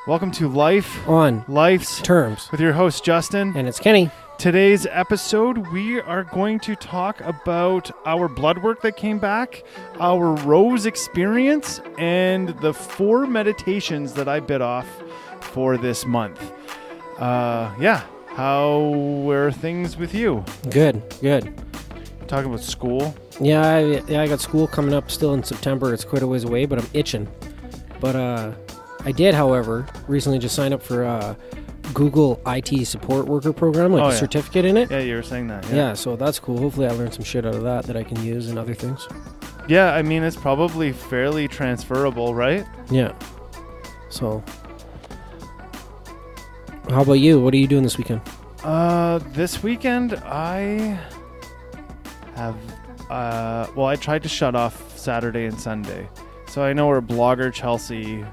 Welcome to Life on Life's Terms with your host, Justin. And it's Kenny. Today's episode, we are going to talk about our blood work that came back, our Rose experience, and the 4 meditations that I bit off for this month. How were things with you? Good. Talking about school. Yeah, I got school coming up still in September. It's quite a ways away, but I'm itching. But I did, however, recently just sign up for a Google IT support worker program, a certificate in it. Yeah, you were saying that. Yeah, so that's cool. Hopefully I learned some shit out of that I can use in other things. Yeah, I mean, it's probably fairly transferable, right? Yeah. So, how about you? What are you doing this weekend? This weekend I have, I tried to shut off Saturday and Sunday. So I know our blogger Chelsea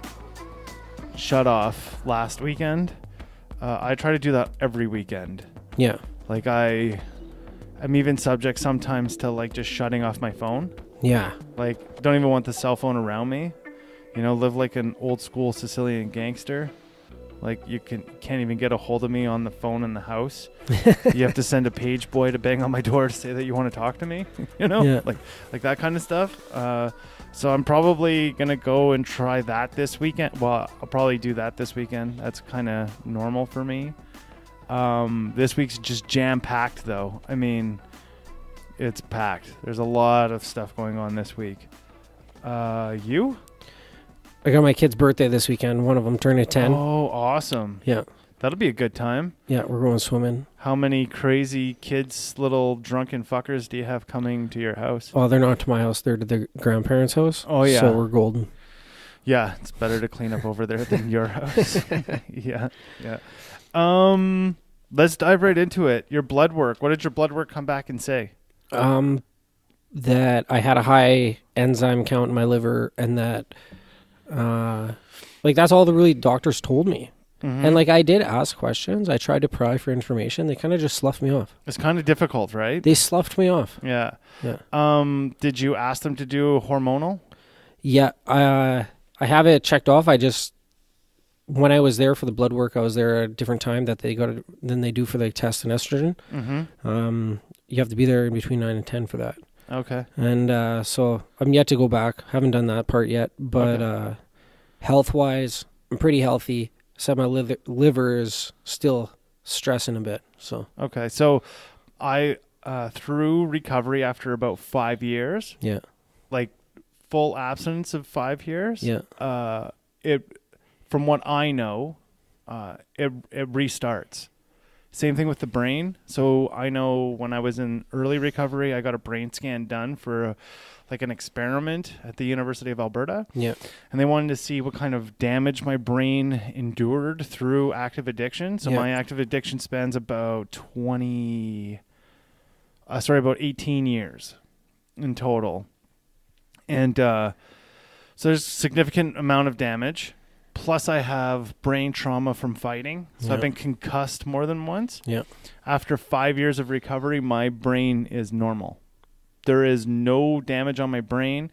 shut off last weekend. I try to do that every weekend. Yeah. Like I'm even subject sometimes to like just shutting off my phone. Yeah. Like don't even want the cell phone around me. You know, live like an old school Sicilian gangster. Like you can't even get a hold of me on the phone in the house. You have to send a page boy to bang on my door to say that you want to talk to me. You know, yeah. like that kind of stuff. So I'm probably gonna go and try that this weekend. Well, I'll probably do that this weekend. That's kind of normal for me. This week's just jam packed though. I mean, it's packed. There's a lot of stuff going on this week. You? I got my kid's birthday this weekend. One of them turning 10. Oh, awesome. Yeah. That'll be a good time. Yeah, we're going swimming. How many crazy kids, little drunken fuckers do you have coming to your house? Oh, they're not to my house. They're to their grandparents' house. Oh, yeah. So we're golden. Yeah, it's better to clean up over there than your house. Yeah. Let's dive right into it. Your blood work. What did your blood work come back and say? That I had a high enzyme count in my liver and that... that's all the really doctors told me. Mm-hmm. And I did ask questions. I tried to pry for information. They kind of just sloughed me off. It's kind of difficult, right? They sloughed me off. Yeah. Did you ask them to do hormonal? Yeah. I have it checked off. When I was there for the blood work, I was there at a different time that they got than they do for the test and estrogen. Mm-hmm. You have to be there in between 9 and 10 for that. Okay. And so I'm yet to go back. Haven't done that part yet. But health-wise, I'm pretty healthy. Except my liver is still stressing a bit. So okay. So I through recovery after about 5 years. Yeah. Like full abstinence of 5 years. Yeah. It from what I know, it restarts. Same thing with the brain. So I know when I was in early recovery, I got a brain scan done for an experiment at the University of Alberta. Yeah. And they wanted to see what kind of damage my brain endured through active addiction. So my active addiction spans about 18 years in total. And so there's a significant amount of damage. Plus, I have brain trauma from fighting. So I've been concussed more than once. Yeah. After 5 years of recovery, my brain is normal. There is no damage on my brain.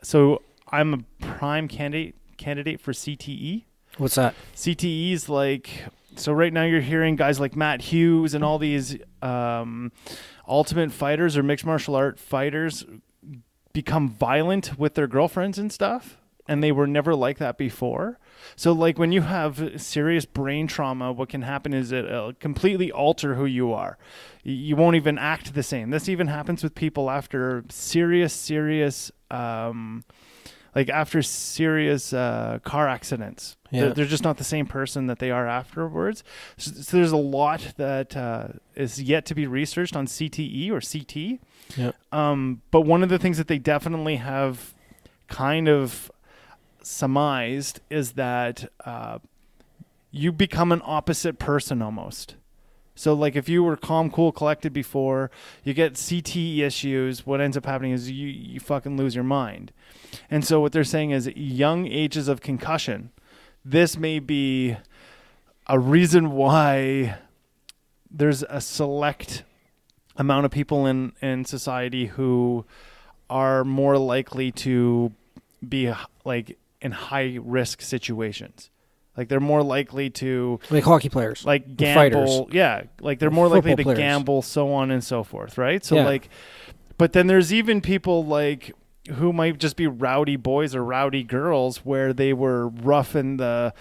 So I'm a prime candidate for CTE. What's that? CTE is so right now you're hearing guys like Matt Hughes and all these ultimate fighters or mixed martial art fighters become violent with their girlfriends and stuff. And they were never like that before. So when you have serious brain trauma, what can happen is it'll completely alter who you are. You won't even act the same. This even happens with people after serious car accidents. Yeah. They're just not the same person that they are afterwards. So there's a lot that is yet to be researched on CTE or CT. Yeah. But one of the things that they definitely have kind of surmised is that you become an opposite person almost. So if you were calm, cool, collected before, you get CTE issues, what ends up happening is you fucking lose your mind. And so what they're saying is young ages of concussion, this may be a reason why there's a select amount of people in society who are more likely to be in high risk situations. Like they're more likely to Like hockey players. like Fighters. gamble. Yeah, like they're more likely to Football players. gamble, so on and so forth, right? So Yeah. like, but then there's even people like who might just be rowdy boys or rowdy girls where they were rough in the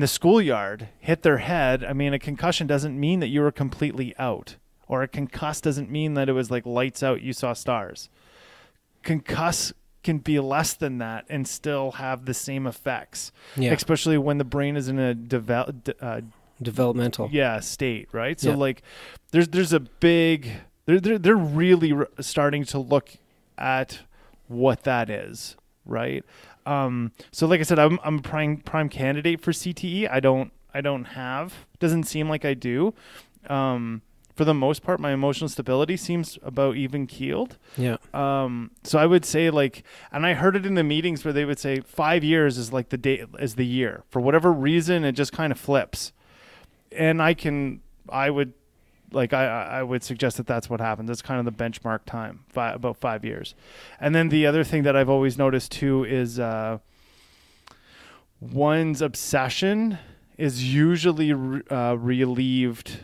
schoolyard, hit their head. I mean, a concussion doesn't mean that you were completely out, or a concuss doesn't mean that it was like lights out, you saw stars. Concuss can be less than that and still have the same effects, Yeah. especially when the brain is in a Developmental. state, right? So Yeah. like there's a big they're really starting to look at what that is, right? So like I said, I'm a prime candidate for CTE. I don't have, doesn't seem like I do. For the most part, my emotional stability seems about even keeled. Yeah. So I would say like, and I heard it in the meetings where they would say 5 years is like the year. For whatever reason, it just kind of flips. And I would suggest that that's what happens. That's kind of the benchmark time, about 5 years. And then the other thing that I've always noticed too is one's obsession is usually relieved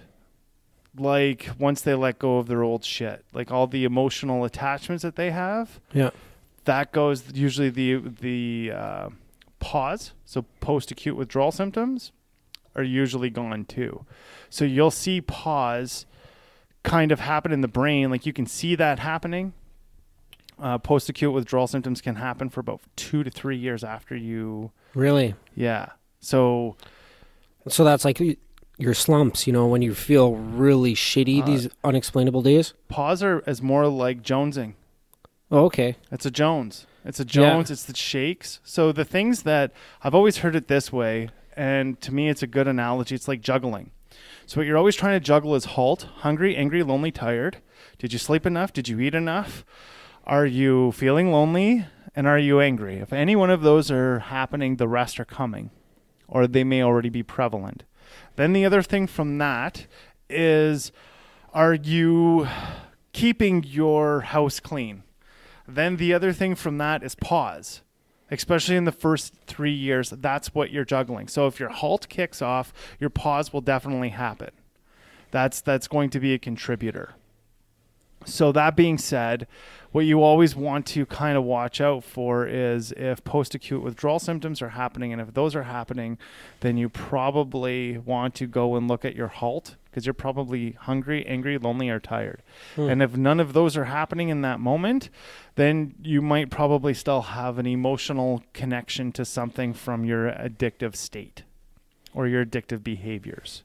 like once they let go of their old shit, like all the emotional attachments that they have. Yeah. That goes usually the pause. So post-acute withdrawal symptoms are usually gone too. So you'll see pause kind of happen in the brain. Like you can see that happening. Post-acute withdrawal symptoms can happen for about 2 to 3 years after you. Really? Yeah. So that's like your slumps, when you feel really shitty these unexplainable days? pause is more like jonesing. Oh, okay. It's a Jones. It's a Jones. Yeah. It's the shakes. So the things that I've always heard it this way, and to me it's a good analogy. It's like juggling. So what you're always trying to juggle is halt, hungry, angry, lonely, tired. Did you sleep enough? Did you eat enough? Are you feeling lonely? And are you angry? If any one of those are happening, the rest are coming, or they may already be prevalent. Then the other thing from that is, are you keeping your house clean? Then the other thing from that is pause. Especially in the first 3 years, that's what you're juggling. So if your halt kicks off, your pause will definitely happen. That's going to be a contributor. So that being said, what you always want to kind of watch out for is if post-acute withdrawal symptoms are happening, and if those are happening, then you probably want to go and look at your halt, because you're probably hungry, angry, lonely, or tired. And if none of those are happening in that moment, then you might probably still have an emotional connection to something from your addictive state or your addictive behaviors.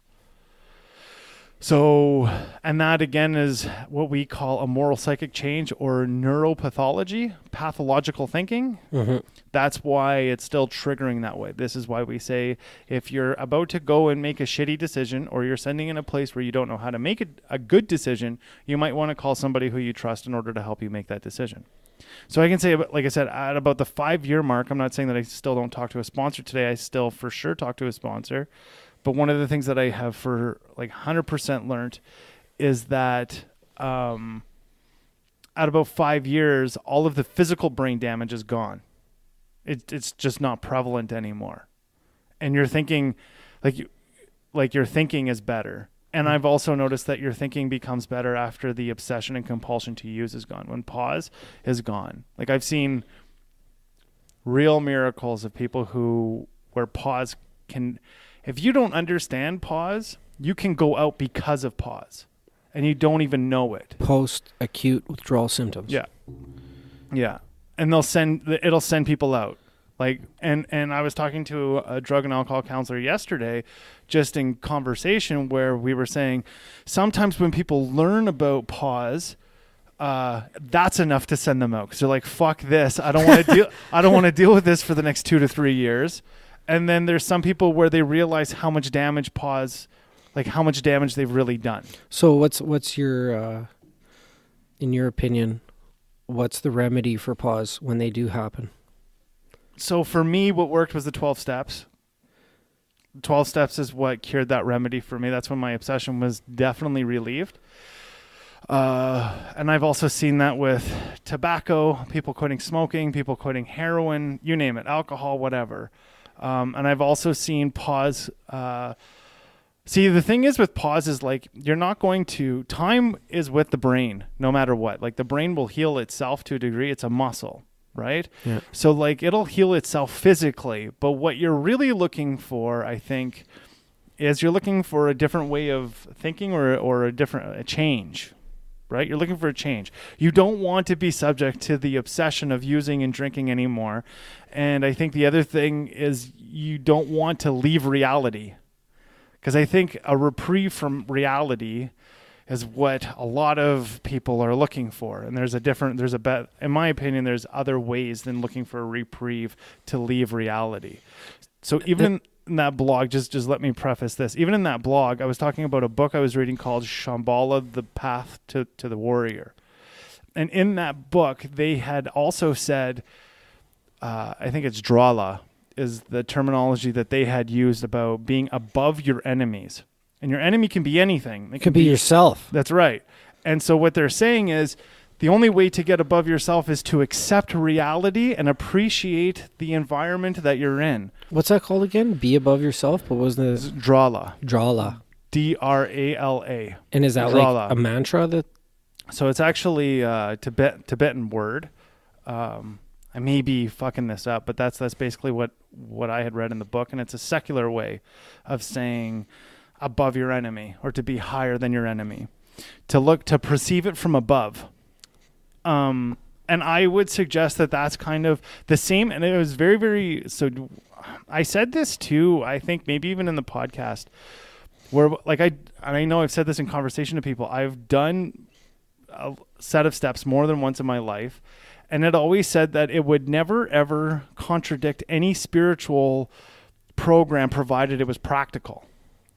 So, and that again is what we call a moral psychic change or neuropathology, pathological thinking. Mm-hmm. That's why it's still triggering that way. This is why we say if you're about to go and make a shitty decision, or you're sending in a place where you don't know how to make a good decision, you might want to call somebody who you trust in order to help you make that decision. So I can say, like I said, at about the 5-year mark, I'm not saying that I still don't talk to a sponsor today. I still for sure talk to a sponsor. But one of the things that I have for like 100% learned is that at about 5 years, all of the physical brain damage is gone. It's just not prevalent anymore. And you're thinking like your thinking is better. And I've also noticed that your thinking becomes better after the obsession and compulsion to use is gone, when pause is gone. Like I've seen real miracles of people where pause can, if you don't understand pause, you can go out because of pause and you don't even know it. Post-acute withdrawal symptoms. Yeah. Yeah. And it'll send people out. Like, and I was talking to a drug and alcohol counselor yesterday, just in conversation, where we were saying sometimes when people learn about pause, that's enough to send them out, because they're like, "Fuck this! I don't want to deal. I don't want to deal with this for the next 2 to 3 years." And then there's some people where they realize how much damage how much damage they've really done. So what's your, in your opinion, what's the remedy for pause when they do happen? So for me, what worked was the 12 steps. 12 steps is what cured that remedy for me. That's when my obsession was definitely relieved. And I've also seen that with tobacco, people quitting smoking, people quitting heroin, you name it, alcohol, whatever. And I've also seen pause. See, the thing is with pause is like you're not going to. Time is with the brain, no matter what. Like the brain will heal itself to a degree. It's a muscle, right? Yeah. So like it'll heal itself physically, but what you're really looking for, I think, is you're looking for a different way of thinking or a change. Right? You're looking for a change. You don't want to be subject to the obsession of using and drinking anymore. And I think the other thing is you don't want to leave reality. Because I think a reprieve from reality is what a lot of people are looking for. And in my opinion, there's other ways than looking for a reprieve to leave reality. So even in that blog, just let me preface this. Even in that blog, I was talking about a book I was reading called Shambhala, The Path to the Warrior. And in that book, they had also said, I think it's Drala is the terminology that they had used about being above your enemies. And your enemy can be anything. It could be yourself. That's right. And so what they're saying is the only way to get above yourself is to accept reality and appreciate the environment that you're in. What's that called again? Be above yourself? What was the... Drala. Drala. Drala. And is that Drala. like a mantra that... So it's actually a Tibetan word. I may be fucking this up, but that's basically what I had read in the book. And it's a secular way of saying above your enemy or to be higher than your enemy. To perceive it from above. And I would suggest that that's kind of the same. And it was very, very, so I said this too, I think maybe even in the podcast where like I know I've said this in conversation to people, I've done a set of steps more than once in my life. And it always said that it would never, ever contradict any spiritual program provided it was practical.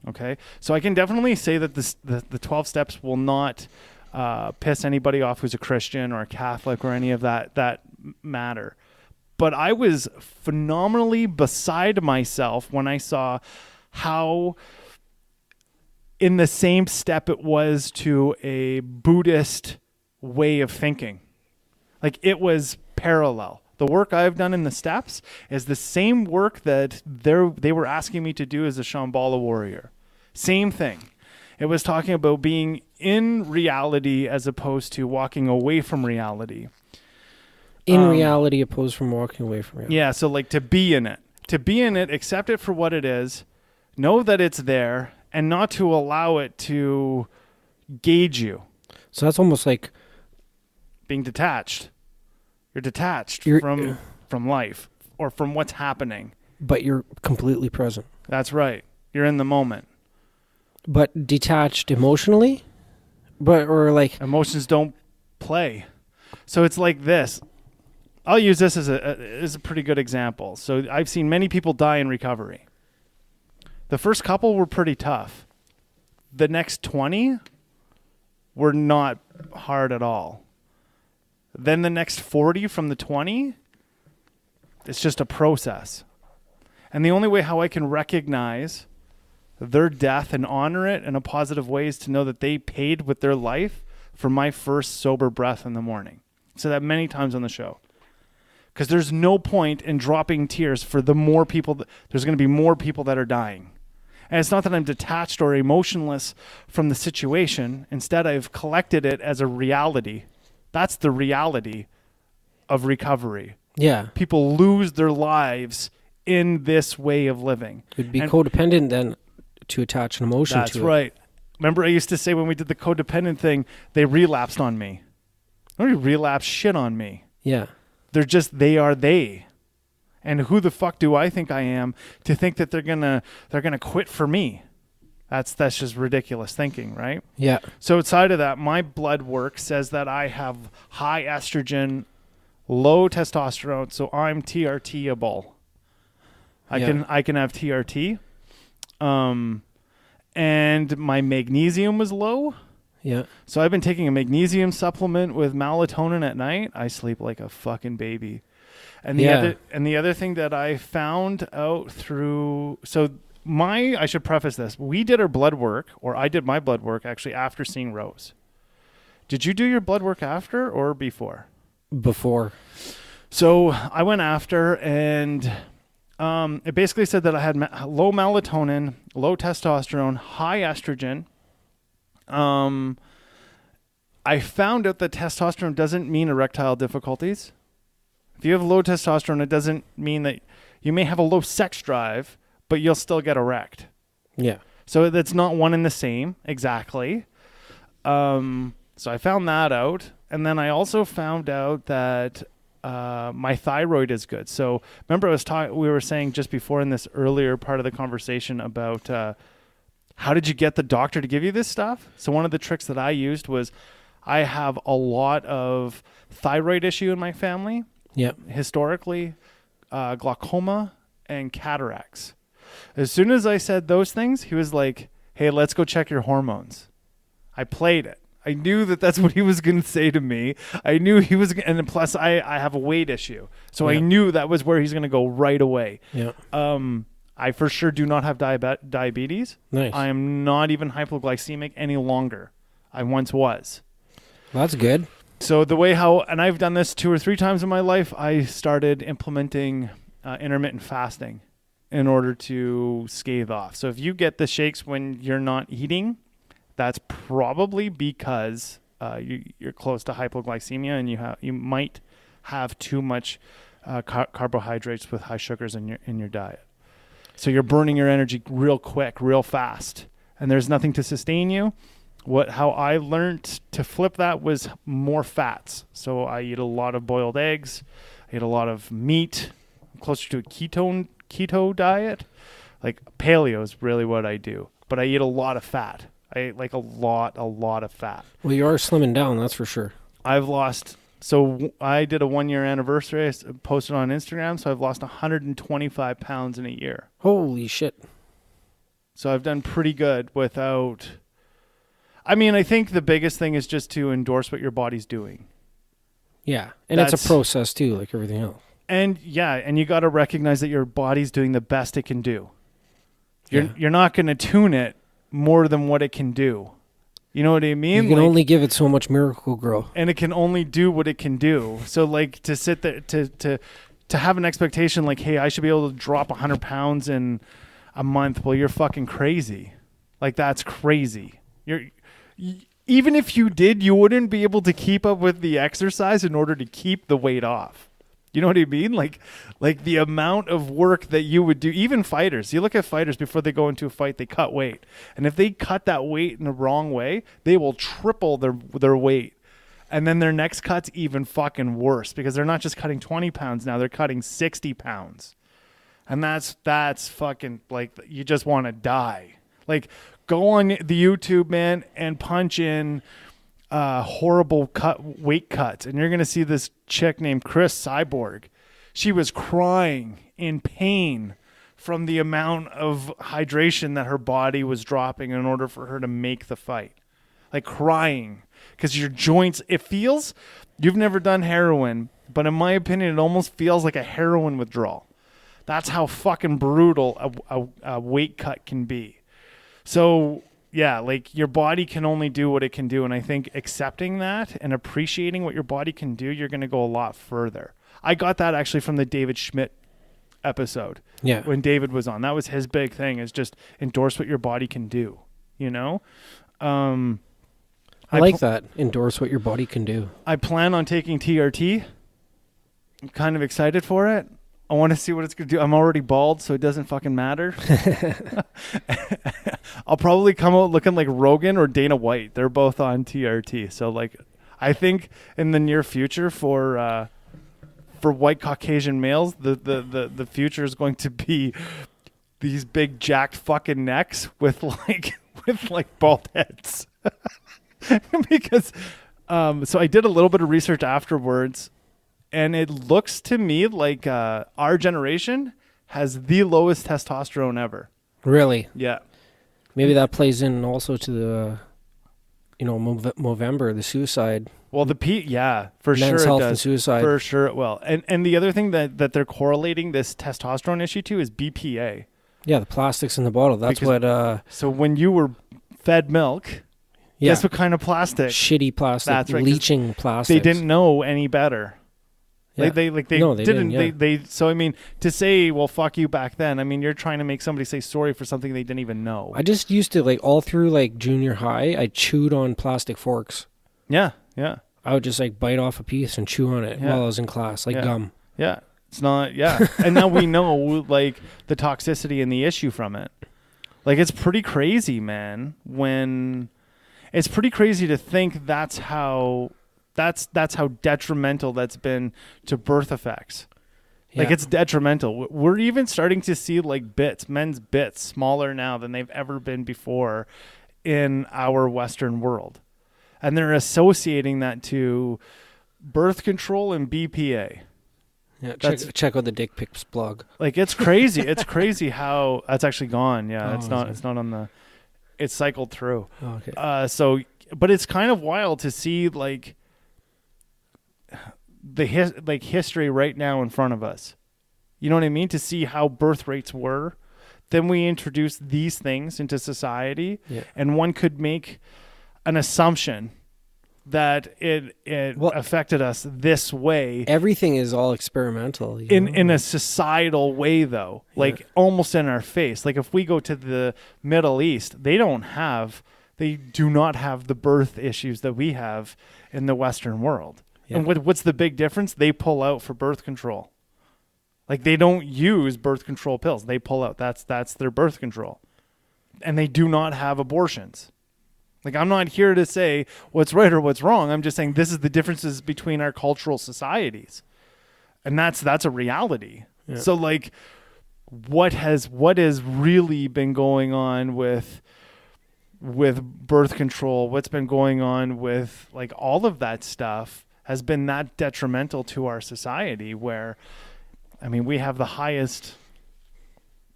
Okay. So I can definitely say that the 12 steps will not piss anybody off who's a Christian or a Catholic or any of that matter. But I was phenomenally beside myself when I saw how in the same step it was to a Buddhist way of thinking. Like it was parallel. The work I've done in the steps is the same work that they were asking me to do as a Shambhala warrior. Same thing. It was talking about being in reality as opposed to walking away from reality. In reality opposed from walking away from reality. Yeah, so like to be in it. To be in it, accept it for what it is, know that it's there, and not to allow it to gauge you. So that's almost like being detached. You're detached from life or from what's happening. But you're completely present. That's right. You're in the moment. But detached emotionally? Or like... Emotions don't play. So it's like this. I'll use this as a pretty good example. So I've seen many people die in recovery. The first couple were pretty tough. The next 20 were not hard at all. Then the next 40 from the 20, it's just a process. And the only way how I can recognize their death and honor it in a positive way is to know that they paid with their life for my first sober breath in the morning. So that many times on the show. Because there's no point in dropping tears for the more people. There's going to be more people that are dying. And it's not that I'm detached or emotionless from the situation. Instead, I've collected it as a reality. That's the reality of recovery. Yeah. People lose their lives in this way of living. It'd be codependent then to attach an emotion to it. That's right. Remember I used to say when we did the codependent thing, they relapsed on me. Nobody relapsed shit on me. Yeah. They are they. And who the fuck do I think I am to think that they're gonna quit for me? That's just ridiculous thinking, right? Yeah. So outside of that, my blood work says that I have high estrogen, low testosterone, so I'm TRT-able. I can have TRT. And my magnesium was low. Yeah. So I've been taking a magnesium supplement with melatonin at night. I sleep like a fucking baby. And the other thing that I found out through I should preface this. We did our blood work, or I did my blood work actually after seeing Rose. Did you do your blood work after or before? Before. So I went after, and It basically said that I had low melatonin, low testosterone, high estrogen. I found out that testosterone doesn't mean erectile difficulties. If you have low testosterone, it doesn't mean that you may have a low sex drive, but you'll still get erect. Yeah. So that's not one and the same exactly. So I found that out. And then I also found out that my thyroid is good. So remember we were saying just before in this earlier part of the conversation about how did you get the doctor to give you this stuff? So one of the tricks that I used was I have a lot of thyroid issue in my family. Yeah. Historically, glaucoma and cataracts. As soon as I said those things, he was like, hey, let's go check your hormones. I played it. I knew that that's what he was going to say to me. I knew he was, and plus I have a weight issue. So I knew that was where he's going to go right away. Yeah. I for sure do not have diabetes. Nice. I am not even hypoglycemic any longer. I once was. Well, that's good. So and I've done this 2 or 3 times in my life, I started implementing intermittent fasting in order to stave off. So if you get the shakes when you're not eating, that's probably because you're close to hypoglycemia and you might have too much carbohydrates with high sugars in your diet. So you're burning your energy real quick, real fast, and there's nothing to sustain you. How I learned to flip that was more fats. So I eat a lot of boiled eggs. I eat a lot of meat. I'm closer to a keto diet. Like paleo is really what I do. But I eat a lot of fat. I eat like a lot of fat. Well, you are slimming down, that's for sure. I've lost... So I did a 1-year anniversary. I posted on Instagram. So I've lost 125 pounds in a year. Holy shit. So I've done pretty good without... I mean, I think the biggest thing is just to endorse what your body's doing. Yeah, and it's a process too, like everything else. And you got to recognize that your body's doing the best it can do. You're not going to tune it more than what it can do. You know what I mean? You can only give it so much Miracle-Gro. And it can only do what it can do. So like to sit there, to have an expectation like, hey, I should be able to drop 100 pounds in a month. Well, you're fucking crazy. Like that's crazy. Even if you did, you wouldn't be able to keep up with the exercise in order to keep the weight off. You know what I mean? Like the amount of work that you would do, even fighters. You look at fighters before they go into a fight, they cut weight. And if they cut that weight in the wrong way, they will triple their weight. And then their next cut's even fucking worse because they're not just cutting 20 pounds now, they're cutting 60 pounds. And that's fucking like, you just want to die. Like, go on the YouTube, man, and punch in horrible weight cuts, and you're going to see this chick named Chris Cyborg. She was crying in pain from the amount of hydration that her body was dropping in order for her to make the fight. Like crying because your joints, you've never done heroin, but in my opinion, it almost feels like a heroin withdrawal. That's how fucking brutal a weight cut can be. So, yeah, like your body can only do what it can do. And I think accepting that and appreciating what your body can do, you're going to go a lot further. I got that actually from the David Schmidt episode. Yeah. When David was on. That was his big thing, is just endorse what your body can do, you know? I like that. Endorse what your body can do. I plan on taking TRT. I'm kind of excited for it. I want to see what it's going to do. I'm already bald, so it doesn't fucking matter. I'll probably come out looking like Rogan or Dana White. They're both on TRT. So, like, I think in the near future for white Caucasian males, the future is going to be these big jacked fucking necks with bald heads. Because so I did a little bit of research afterwards. And it looks to me like our generation has the lowest testosterone ever. Really? Yeah. Maybe that plays in also to the, Movember, the suicide. Well, for Men's sure it health does. and suicide. For sure it will. And the other thing that they're correlating this testosterone issue to is BPA. Yeah, the plastics in the bottle. That's So when you were fed milk, guess what kind of plastic? Shitty plastic. That's right. Leaching plastic. They didn't know any better. Yeah. They No, they didn't. didn't, They so I mean, to say, well, fuck you back then. I mean, you're trying to make somebody say sorry for something they didn't even know. I just used to, like, all through, like, junior high, I chewed on plastic forks. Yeah, yeah, I would just, like, bite off a piece and chew on it Yeah. while I was in class, like Yeah. gum. yeah. It's not. Yeah, and now we know like the toxicity and the issue from it. Like, it's pretty crazy, man. When it's pretty crazy to think that's how detrimental that's been to birth effects. Like, Yeah. it's detrimental. We're even starting to see like men's bits smaller now than they've ever been before in our Western world. And they're associating that to birth control and BPA. Yeah, That's- check out the Dick Pics blog. Like, it's crazy. It's crazy how that's actually gone. Yeah, Oh, it's is not. it? It's not on the. It's cycled through. Oh, okay. So, but it's kind of wild to see like the history right now in front of us. You know what I mean? To see how birth rates were, then we introduce these things into society, Yeah. and one could make an assumption that it Well- affected us this way. Everything is all experimental. You know? In a societal way, though, like almost in our face. Like, if we go to the Middle East, they do not have the birth issues that we have in the Western world. Yeah. And what's the big difference? They pull out for birth control. Like, they don't use birth control pills. They pull out. That's their birth control. And they do not have abortions. Like, I'm not here to say what's right or what's wrong. I'm just saying this is the differences between our cultural societies. And that's a reality. Yeah. So, like, what has really been going on with birth control, what's been going on with like all of that stuff has been that detrimental to our society, where I mean, we have the highest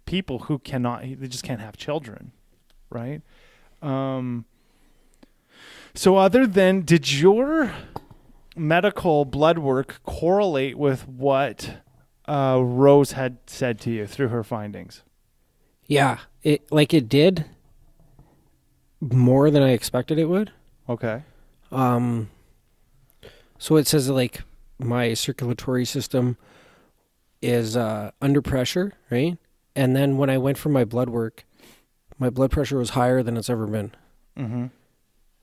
people who they just can't have children, right? So other than, did your medical blood work correlate with what Rose had said to you through her findings? Yeah, it did more than I expected it would. Okay. So it says that, like, my circulatory system is under pressure, right? And then when I went for my blood work, my blood pressure was higher than it's ever been. Mm-hmm.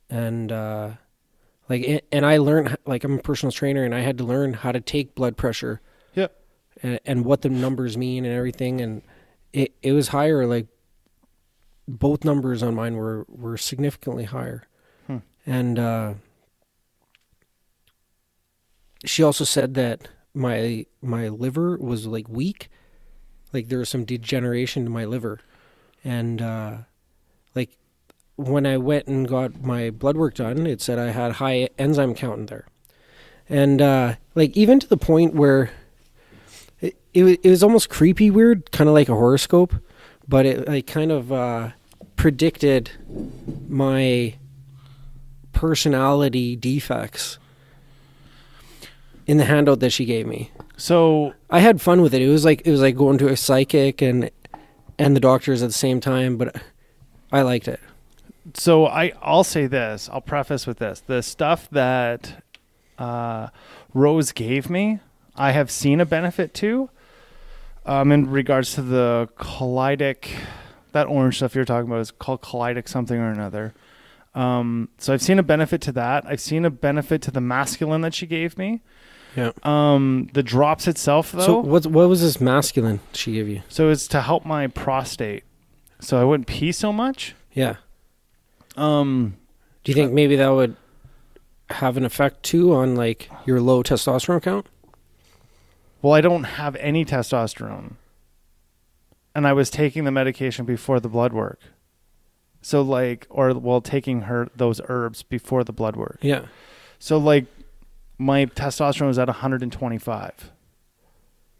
And and I learned, like, I'm a personal trainer, and I had to learn how to take blood pressure. Yep. And what the numbers mean and everything, and it was higher. Like, both numbers on mine were significantly higher. And she also said that my liver was, like, weak, like there was some degeneration in my liver, and like, when I went and got my blood work done, it said I had high enzyme count in there, and like, even to the point where it was almost creepy weird, kind of like a horoscope, but it, like, kind of predicted my personality defects in the handout that she gave me. So I had fun with it. It was like going to a psychic and the doctors at the same time, but I liked it. So I'll say this. I'll preface with this. The stuff that Rose gave me, I have seen a benefit to. In regards to the Kalytic, that orange stuff you're talking about is called Kalytic something or another. So I've seen a benefit to that. I've seen a benefit to the masculine that she gave me. Yeah. The drops itself, though. So what was this masculine she gave you? So it's to help my prostate, so I wouldn't pee so much. Yeah. Do you think maybe that would have an effect too on, like, your low testosterone count? Well, I don't have any testosterone, and I was taking the medication before the blood work. So, like, taking those herbs before the blood work. Yeah. So, like, my testosterone was at 125.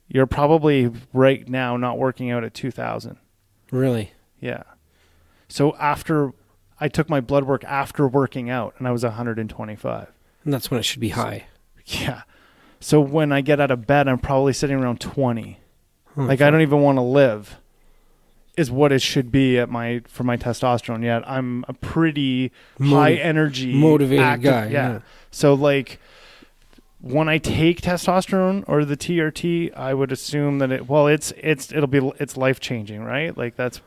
You're probably right now not working out at 2,000. Really? Yeah. So I took my blood work after working out, and I was 125. And that's when it should be high. Yeah. So when I get out of bed, I'm probably sitting around 20. Like, I don't even want to live, is what it should be for my testosterone. Yet I'm a pretty high energy, motivated active guy. Yeah. So, like, when I take testosterone or the TRT, I would assume that it's life changing, right? Like that's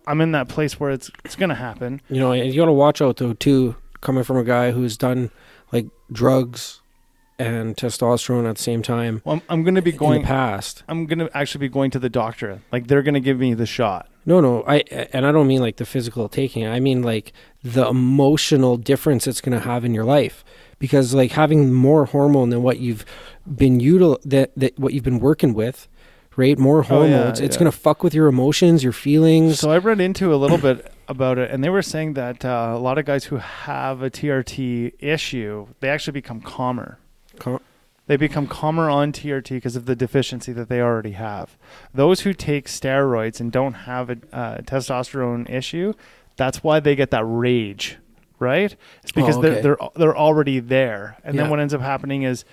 I'm in that place where it's gonna happen. You know, you got to watch out though too, coming from a guy who's done like drugs and testosterone at the same time. Well, I'm gonna be going in the past. I'm gonna actually be going to the doctor. Like they're gonna give me the shot. No, I don't mean like the physical taking. I mean like the emotional difference it's gonna have in your life. Because like having more hormone than what you've been what you've been working with, right? More hormones, it's gonna fuck with your emotions, your feelings. So I read into a little bit about it, and they were saying that a lot of guys who have a TRT issue, they actually become calmer. They become calmer on TRT because of the deficiency that they already have. Those who take steroids and don't have a testosterone issue, that's why they get that rage. Right? It's because they're already there. And then what ends up happening is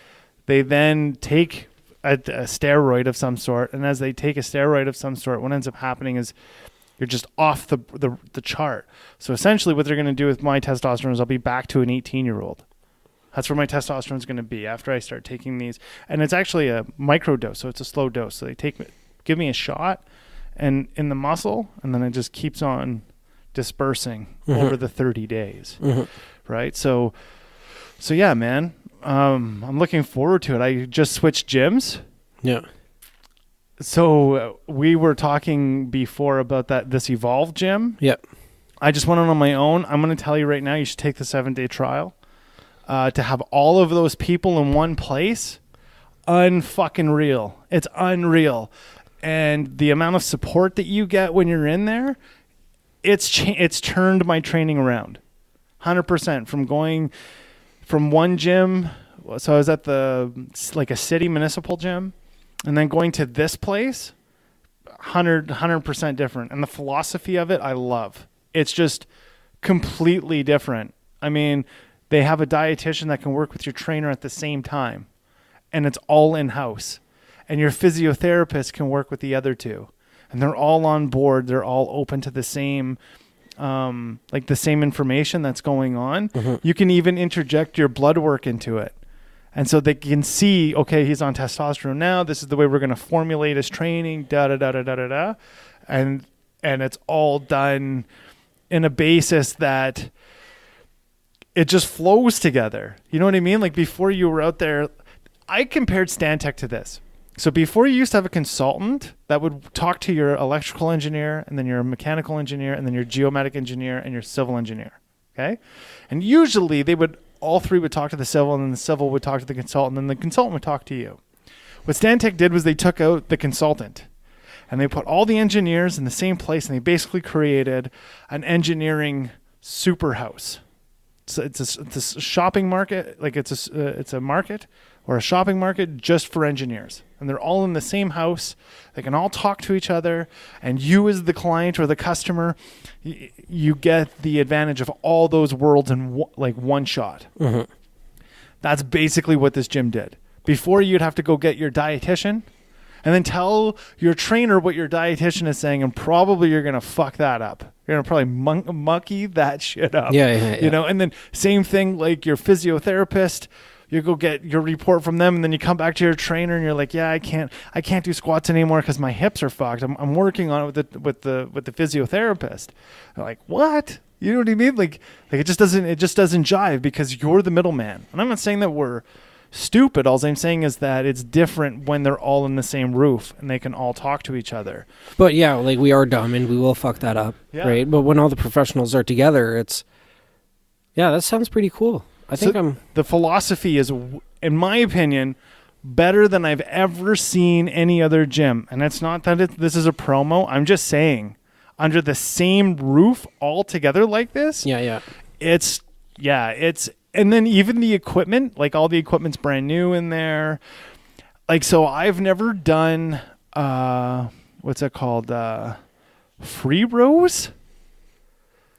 they then take a steroid of some sort. And as they take a steroid of some sort, what ends up happening is you're just off the chart. So essentially what they're going to do with my testosterone is I'll be back to an 18-year-old. That's where my testosterone is going to be after I start taking these. And it's actually a micro dose, so it's a slow dose. So they give me a shot and in the muscle, and then it just keeps on dispersing over the 30 days, right? So yeah, man, I'm looking forward to it. I just switched gyms. Yeah. So we were talking before about this Evolve gym. Yep. I just went on my own. I'm going to tell you right now, you should take the 7-day trial. To have all of those people in one place, unfucking real. It's unreal. And the amount of support that you get when you're in there, it's turned my training around 100% from going from one gym. So I was at a city municipal gym, and then going to this place, 100% different. And the philosophy of it, I love. It's just completely different. I mean, they have a dietitian that can work with your trainer at the same time, and it's all in-house. And your physiotherapist can work with the other two. And they're all on board. They're all open to the same, the same information that's going on. You can even interject your blood work into it. And so they can see, okay, he's on testosterone now. This is the way we're going to formulate his training, da-da-da-da-da-da-da. And it's all done in a basis that it just flows together. You know what I mean? Like before you were out there, I compared Stantec to this. So before you used to have a consultant that would talk to your electrical engineer and then your mechanical engineer and then your geomatic engineer and your civil engineer. Okay. And usually all three would talk to the civil, and then the civil would talk to the consultant, and then the consultant would talk to you. What Stantec did was they took out the consultant and they put all the engineers in the same place, and they basically created an engineering super house. So it's a shopping market, like it's a market or a shopping market just for engineers. And they're all in the same house. They can all talk to each other. And you as the client or the customer, you get the advantage of all those worlds in one shot. That's basically what this gym did. Before, you'd have to go get your dietitian and then tell your trainer what your dietitian is saying, and probably you're going to fuck that up. You're going to probably monkey that shit up. Yeah. You know, and then same thing like your physiotherapist. You go get your report from them, and then you come back to your trainer, and you're like, "Yeah, I can't do squats anymore because my hips are fucked. I'm working on it with the physiotherapist." They're like, "What? You know what I mean? Like it just doesn't jive because you're the middleman." And I'm not saying that we're stupid. All I'm saying is that it's different when they're all in the same roof and they can all talk to each other. But yeah, like we are dumb and we will fuck that up, right? But when all the professionals are together, that sounds pretty cool. I think the philosophy is, in my opinion, better than I've ever seen any other gym. And it's not that this is a promo. I'm just saying, under the same roof all together like this. Yeah. It's, and then even the equipment, like all the equipment's brand new in there. Like, so I've never done, what's it called? Free rows?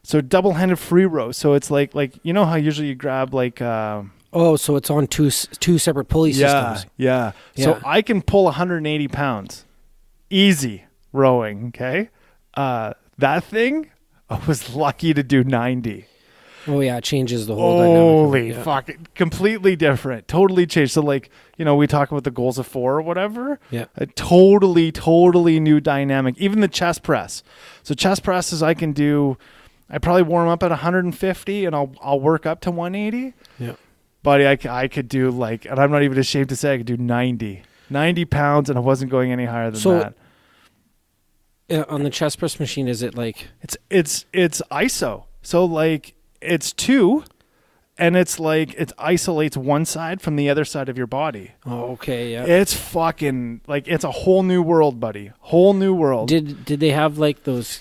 So double-handed free rows. So it's like you know how usually you grab like so it's on two separate pulley systems. Yeah. So I can pull 180 pounds, easy rowing. Okay, that thing I was lucky to do 90. Oh yeah, it changes the whole dynamic. Holy fuck. Completely different. Totally changed. So like, we talk about the goals of 4 or whatever. Yeah. A totally new dynamic. Even the chest press. So chest presses I probably warm up at 150 and I'll work up to 180. Yeah. But I could do like, and I'm not even ashamed to say I could do 90 pounds and I wasn't going any higher than that. On the chest press machine, is it like it's ISO? So like it's 2, and it's like it isolates one side from the other side of your body. Oh, okay, yeah. It's fucking like it's a whole new world, buddy. Whole new world. Did they have like those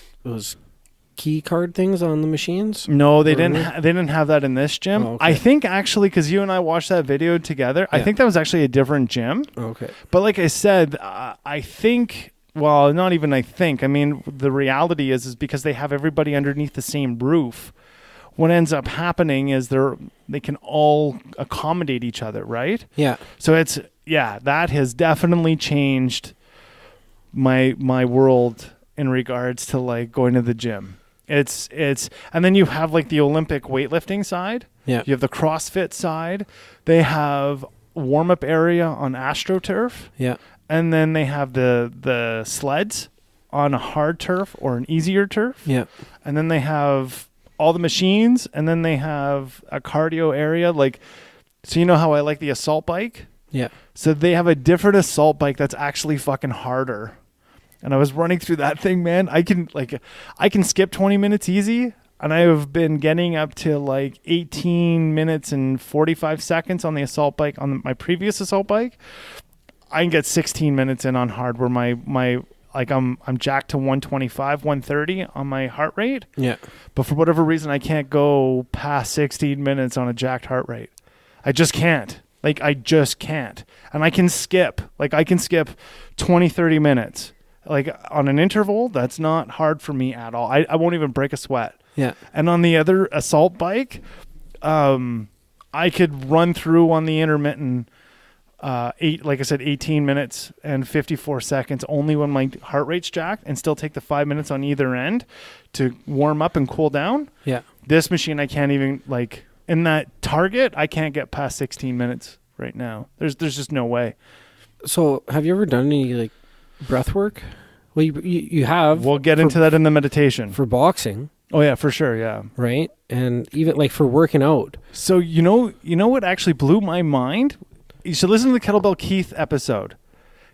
key card things on the machines? No, they didn't. They didn't have that in this gym. Oh, okay. I think actually, because you and I watched that video together, I think that was actually a different gym. Okay. But like I said, I think. Well, not even I think. I mean, the reality is because they have everybody underneath the same roof. What ends up happening is they can all accommodate each other, right? Yeah. So that has definitely changed my world in regards to like going to the gym. It's and then you have like the Olympic weightlifting side. Yeah. You have the CrossFit side. They have warm-up area on AstroTurf. Yeah. And then they have the sleds on a hard turf or an easier turf. Yeah. And then they have all the machines, and then they have a cardio area. Like, so you know how I like the assault bike? Yeah. So they have a different assault bike that's actually fucking harder. And I was running through that thing, man. I can skip 20 minutes easy. And I have been getting up to like 18 minutes and 45 seconds on the assault bike, on my previous assault bike. I can get 16 minutes in on hard where my like I'm jacked to 125, 130 on my heart rate. Yeah. But for whatever reason, I can't go past 16 minutes on a jacked heart rate. I just can't. Like, I just can't. And I can skip 20, 30 minutes. Like, on an interval, that's not hard for me at all. I won't even break a sweat. Yeah. And on the other assault bike, I could run through on the intermittent 18 minutes and 54 seconds only when my heart rate's jacked, and still take the 5 minutes on either end to warm up and cool down. Yeah. This machine, I can't even, like, in that target, I can't get past 16 minutes right now. There's just no way. So have you ever done any like breath work? Well, you have. We'll get into that in the meditation. For boxing. Oh yeah, for sure. Yeah. Right. And even like for working out. So, you know what actually blew my mind? You should listen to the Kettlebell Keith episode,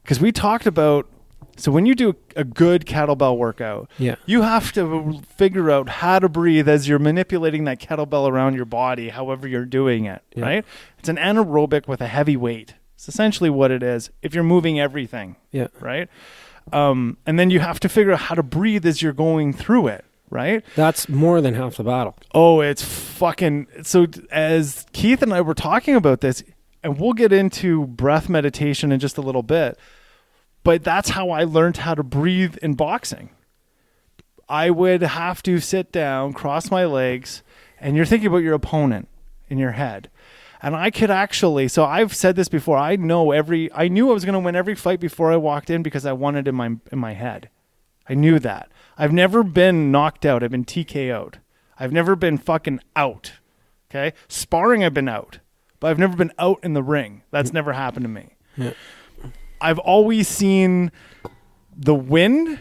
because we talked about, so when you do a good kettlebell workout, you have to figure out how to breathe as you're manipulating that kettlebell around your body, however you're doing it, right? It's an anaerobic with a heavy weight. It's essentially what it is if you're moving everything, right? And then you have to figure out how to breathe as you're going through it, right? That's more than half the battle. Oh, it's fucking... So as Keith and I were talking about this, and we'll get into breath meditation in just a little bit, but that's how I learned how to breathe in boxing. I would have to sit down, cross my legs, and you're thinking about your opponent in your head. And I could actually, so I've said this before, I knew I was going to win every fight before I walked in because I won it in my head. I knew that. I've never been knocked out. I've been TKO'd. I've never been fucking out. Okay? Sparring, I've been out. But I've never been out in the ring. That's never happened to me. Yeah. I've always seen the win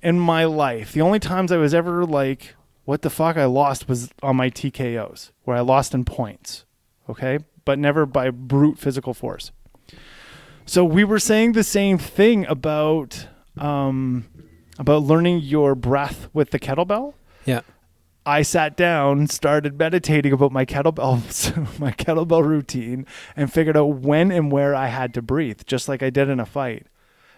in my life. The only times I was ever like, what the fuck, I lost was on my TKOs, where I lost in points. Okay? But never by brute physical force. So we were saying the same thing about learning your breath with the kettlebell. Yeah. I sat down, started meditating about my kettlebell routine, and figured out when and where I had to breathe, just like I did in a fight.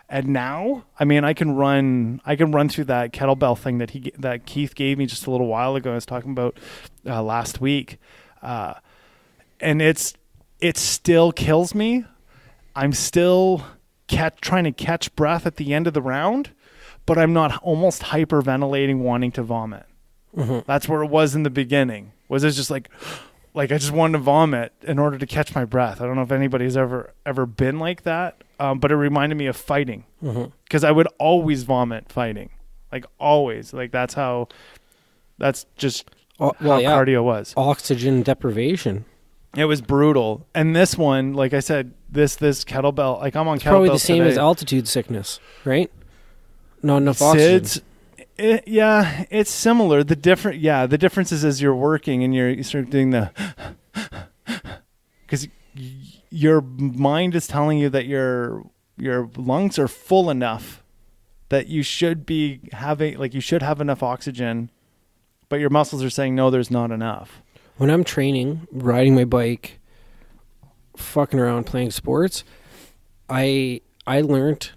And now, I mean, I can run through that kettlebell thing that Keith gave me just a little while ago. I was talking about last week, and it still kills me. I'm still trying to catch breath at the end of the round, but I'm not almost hyperventilating, wanting to vomit. Mm-hmm. That's where it was in the beginning. Was it just like I just wanted to vomit in order to catch my breath. I don't know if anybody's ever been like that, but it reminded me of fighting, because I would always vomit fighting, like always. Like that's just Oh, how well, yeah. cardio was. Oxygen deprivation. It was brutal. And this one, like I said, this kettlebell, like I'm on It's probably kettlebell the same today. as altitude sickness, right? Not enough oxygen. SIDS, yeah, it's similar. The difference is as you're working and you start doing the, because your mind is telling you that your lungs are full enough that you should be having, like you should have enough oxygen, but your muscles are saying no, there's not enough. When I'm training, riding my bike, fucking around playing sports, I learned,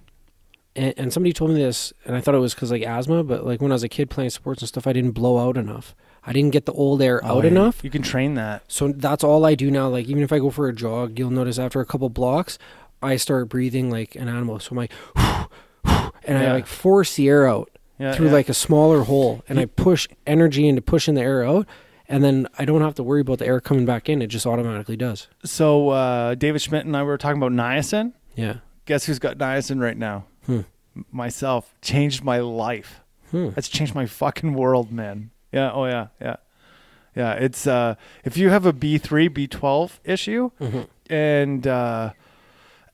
and somebody told me this, and I thought it was because like asthma, but like when I was a kid playing sports and stuff, I didn't blow out enough. I didn't get the old air out enough. You can train that. So that's all I do now. Like even if I go for a jog, you'll notice after a couple blocks, I start breathing like an animal. So I'm like, and I like force the air out through like a smaller hole, and I push energy into pushing the air out. And then I don't have to worry about the air coming back in. It just automatically does. So David Schmidt and I were talking about niacin. Yeah. Guess who's got niacin right now? Myself. Changed my life. That's changed my fucking world, man. Yeah. Oh, yeah. Yeah. Yeah. It's if you have a B3, B12 issue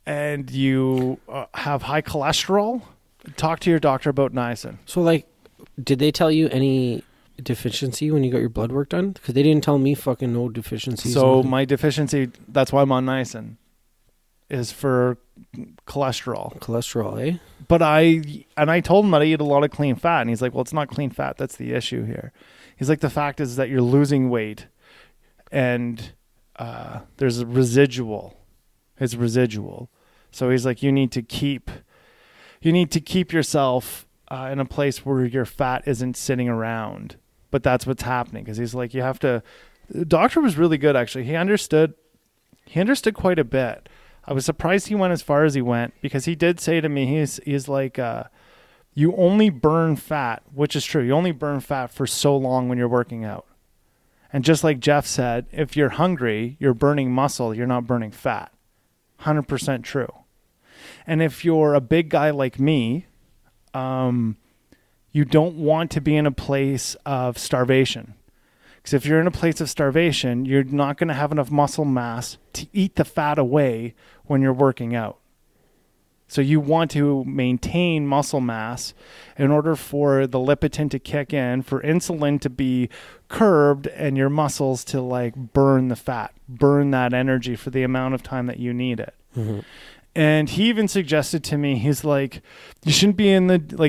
and you have high cholesterol, talk to your doctor about niacin. So, like, did they tell you any deficiency when you got your blood work done? Because they didn't tell me fucking no deficiencies. So my deficiency, that's why I'm on niacin, is for cholesterol. Cholesterol, eh? But I told him that I eat a lot of clean fat, and he's like, well, it's not clean fat. That's the issue here. He's like, the fact is that you're losing weight, and there's a residual. It's residual. So he's like, you need to keep yourself in a place where your fat isn't sitting around. But that's what's happening, because he's like, you have to. The doctor was really good, actually. He understood quite a bit. I was surprised he went as far as he went, because he did say to me, he's like, you only burn fat, which is true. You only burn fat for so long when you're working out. And just like Jeff said, if you're hungry, you're burning muscle, you're not burning fat. 100% true. And if you're a big guy like me, you don't want to be in a place of starvation. Because if you're in a place of starvation, you're not going to have enough muscle mass to eat the fat away when you're working out. So you want to maintain muscle mass in order for the lipotin to kick in, for insulin to be curbed, and your muscles to like burn the fat, burn that energy for the amount of time that you need it. And he even suggested to me, he's like, you shouldn't be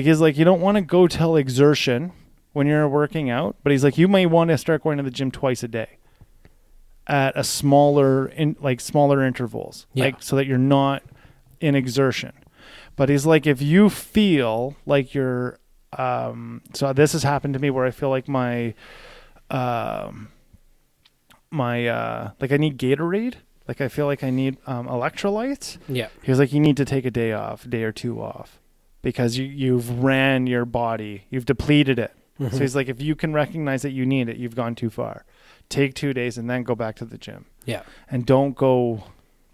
he's like, you don't want to go till exertion when you're working out, but he's like, you may want to start going to the gym twice a day at a smaller intervals, like so that you're not in exertion. But he's like, if you feel like you're, so this has happened to me where I feel like like I need Gatorade. Like I feel like I need electrolytes. Yeah. He was like, you need to take a day or two off, because you've ran your body, you've depleted it. So he's like, if you can recognize that you need it, you've gone too far. Take 2 days and then go back to the gym. Yeah. And don't go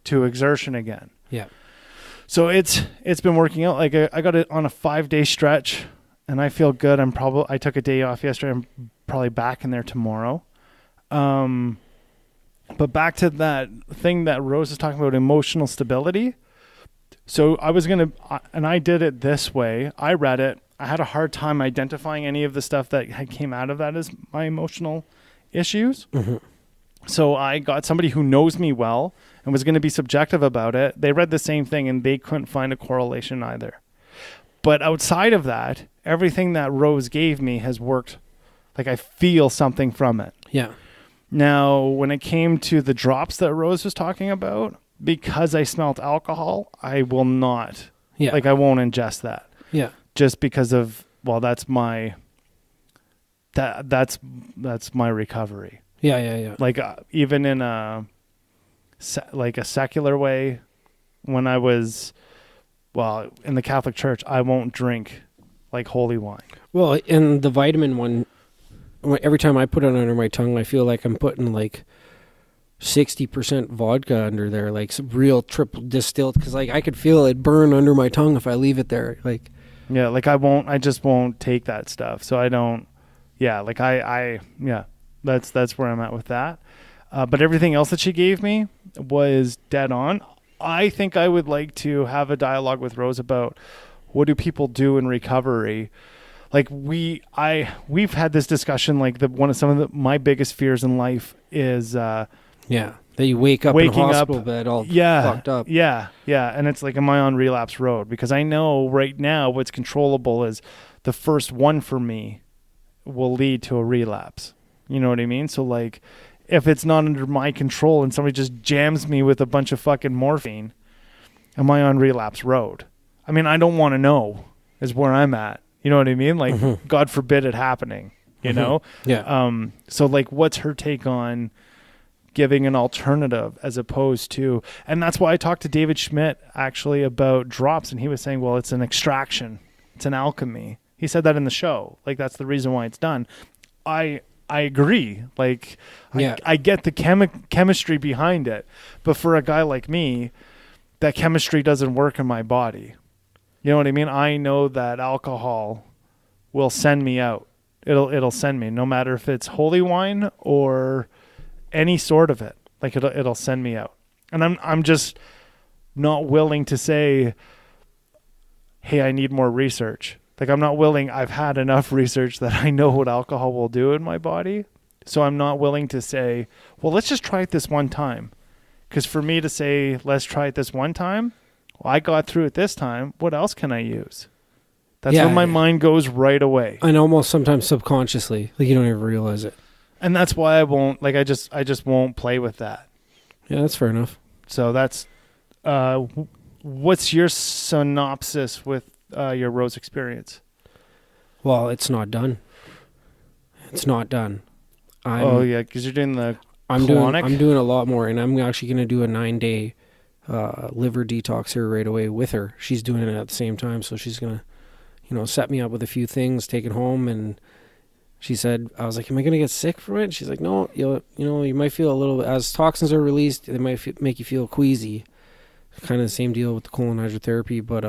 to exertion again. Yeah. So it's been working out. Like I got it on a 5-day stretch, and I feel good. I took a day off yesterday. I'm probably back in there tomorrow. But back to that thing that Rose is talking about, emotional stability. So I did it this way. I read it. I had a hard time identifying any of the stuff that came out of that as my emotional issues. So I got somebody who knows me well and was going to be subjective about it. They read the same thing and they couldn't find a correlation either. But outside of that, everything that Rose gave me has worked. Like I feel something from it. Yeah. Now, when it came to the drops that Rose was talking about, because I smelt alcohol, I will not. Yeah. Like I won't ingest that. Yeah. Just because of, well, that's my recovery. Yeah, yeah, yeah. Like even in a secular way, when I was, in the Catholic Church, I won't drink like holy wine. Well, in the vitamin one, every time I put it under my tongue, I feel like I'm putting like 60% vodka under there, like some real triple distilled, because like I could feel it burn under my tongue if I leave it there. Like, yeah, like I just won't take that stuff. So I don't, yeah, like I That's where I'm at with that. But everything else that she gave me was dead on. I think I would like to have a dialogue with Rose about what do people do in recovery. Like we've had this discussion. Like my biggest fears in life is that you wake up in a hospital bed all fucked up. Yeah, and it's like, am I on relapse road? Because I know right now what's controllable is the first one for me will lead to a relapse. You know what I mean? So like, if it's not under my control and somebody just jams me with a bunch of fucking morphine, am I on relapse road? I mean, I don't want to know is where I'm at. You know what I mean? Like, God forbid it happening, you know? Yeah. So like, what's her take on giving an alternative as opposed to, and that's why I talked to David Schmidt actually about drops, and he was saying, well, it's an extraction. It's an alchemy. He said that in the show. Like, that's the reason why it's done. I agree. Like, I get the chemistry behind it. But for a guy like me, that chemistry doesn't work in my body. You know what I mean? I know that alcohol will send me out. It'll send me, no matter if it's holy wine or any sort of it. Like, it'll send me out. And I'm just not willing to say, hey, I need more research. Like, I'm not willing. I've had enough research that I know what alcohol will do in my body. So I'm not willing to say, well, let's just try it this one time. Because for me to say, let's try it this one time, well, I got through it this time. What else can I use? That's where my mind goes right away. And almost sometimes subconsciously. Like, you don't even realize it. And that's why I won't, like, I just won't play with that. Yeah, that's fair enough. So that's, what's your synopsis with your Rose experience? Well, it's not done. It's not done. Because you're doing the I'm doing a lot more, and I'm actually going to do a 9-day liver detox here right away with her. She's doing it at the same time, so she's going to, set me up with a few things, take it home, and she said, I was like, am I going to get sick from it? She's like, no, you might feel a little, as toxins are released, they might make you feel queasy. Kind of the same deal with the colon hydrotherapy, but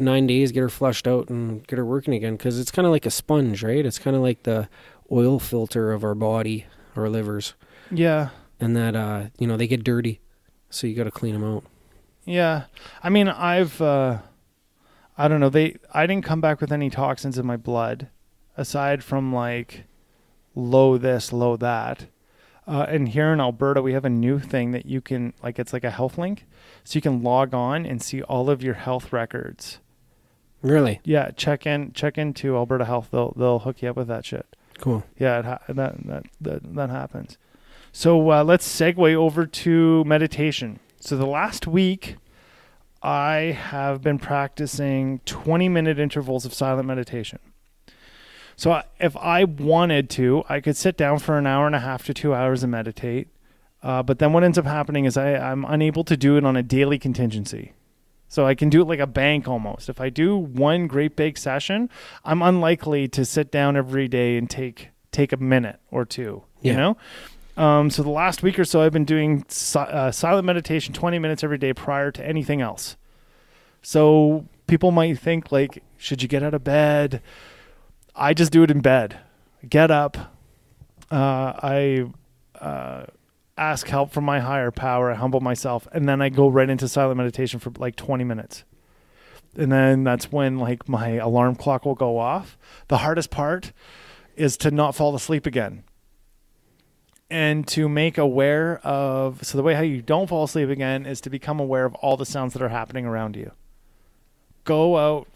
9 days, get her flushed out and get her working again, because it's kind of like a sponge, right? It's kind of like the oil filter of our body, our livers. Yeah. And that, they get dirty, so you got to clean them out. Yeah. I mean, I don't know, I didn't come back with any toxins in my blood, aside from like low this, low that. And here in Alberta, we have a new thing that you can, like, it's like a health link. So you can log on and see all of your health records. Really? Yeah. Check into Alberta Health. They'll hook you up with that shit. Cool. Yeah. That happens. So let's segue over to meditation. So the last week, I have been practicing 20-minute intervals of silent meditation. So if I wanted to, I could sit down for an hour and a half to 2 hours and meditate. But then what ends up happening is I'm unable to do it on a daily contingency. So I can do it like a bank almost. If I do one great big session, I'm unlikely to sit down every day and take a minute or two, you know? So the last week or so, I've been doing silent meditation 20 minutes every day prior to anything else. So people might think, like, should you get out of bed? I just do it in bed. Get up. I ask help from my higher power. I humble myself. And then I go right into silent meditation for like 20 minutes. And then that's when like my alarm clock will go off. The hardest part is to not fall asleep again. And to make aware of, so the way how you don't fall asleep again is to become aware of all the sounds that are happening around you. Go out,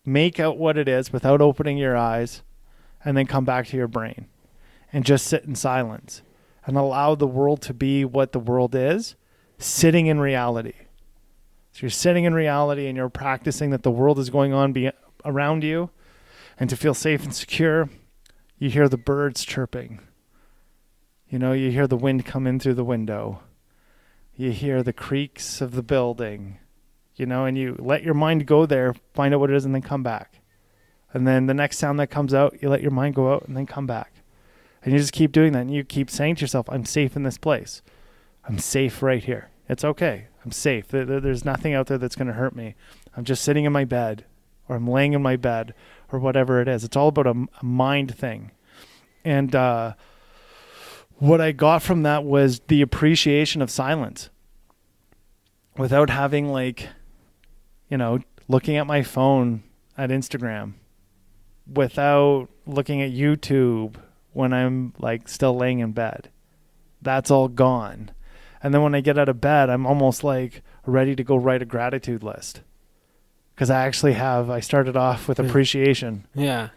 make out what it is without opening your eyes, and then come back to your brain and just sit in silence and allow the world to be what the world is, sitting in reality. So you're sitting in reality and you're practicing that the world is going on around you, and to feel safe and secure, you hear the birds chirping. You hear the wind come in through the window. You hear the creaks of the building, and you let your mind go there, find out what it is, and then come back. And then the next sound that comes out, you let your mind go out and then come back. And you just keep doing that. And you keep saying to yourself, I'm safe in this place. I'm safe right here. It's okay. I'm safe. There's nothing out there that's going to hurt me. I'm just sitting in my bed, or I'm laying in my bed, or whatever it is. It's all about a mind thing. And what I got from that was the appreciation of silence without having like, looking at my phone at Instagram, without looking at YouTube when I'm like still laying in bed. That's all gone. And then when I get out of bed, I'm almost like ready to go write a gratitude list. Because I started off with appreciation. Yeah.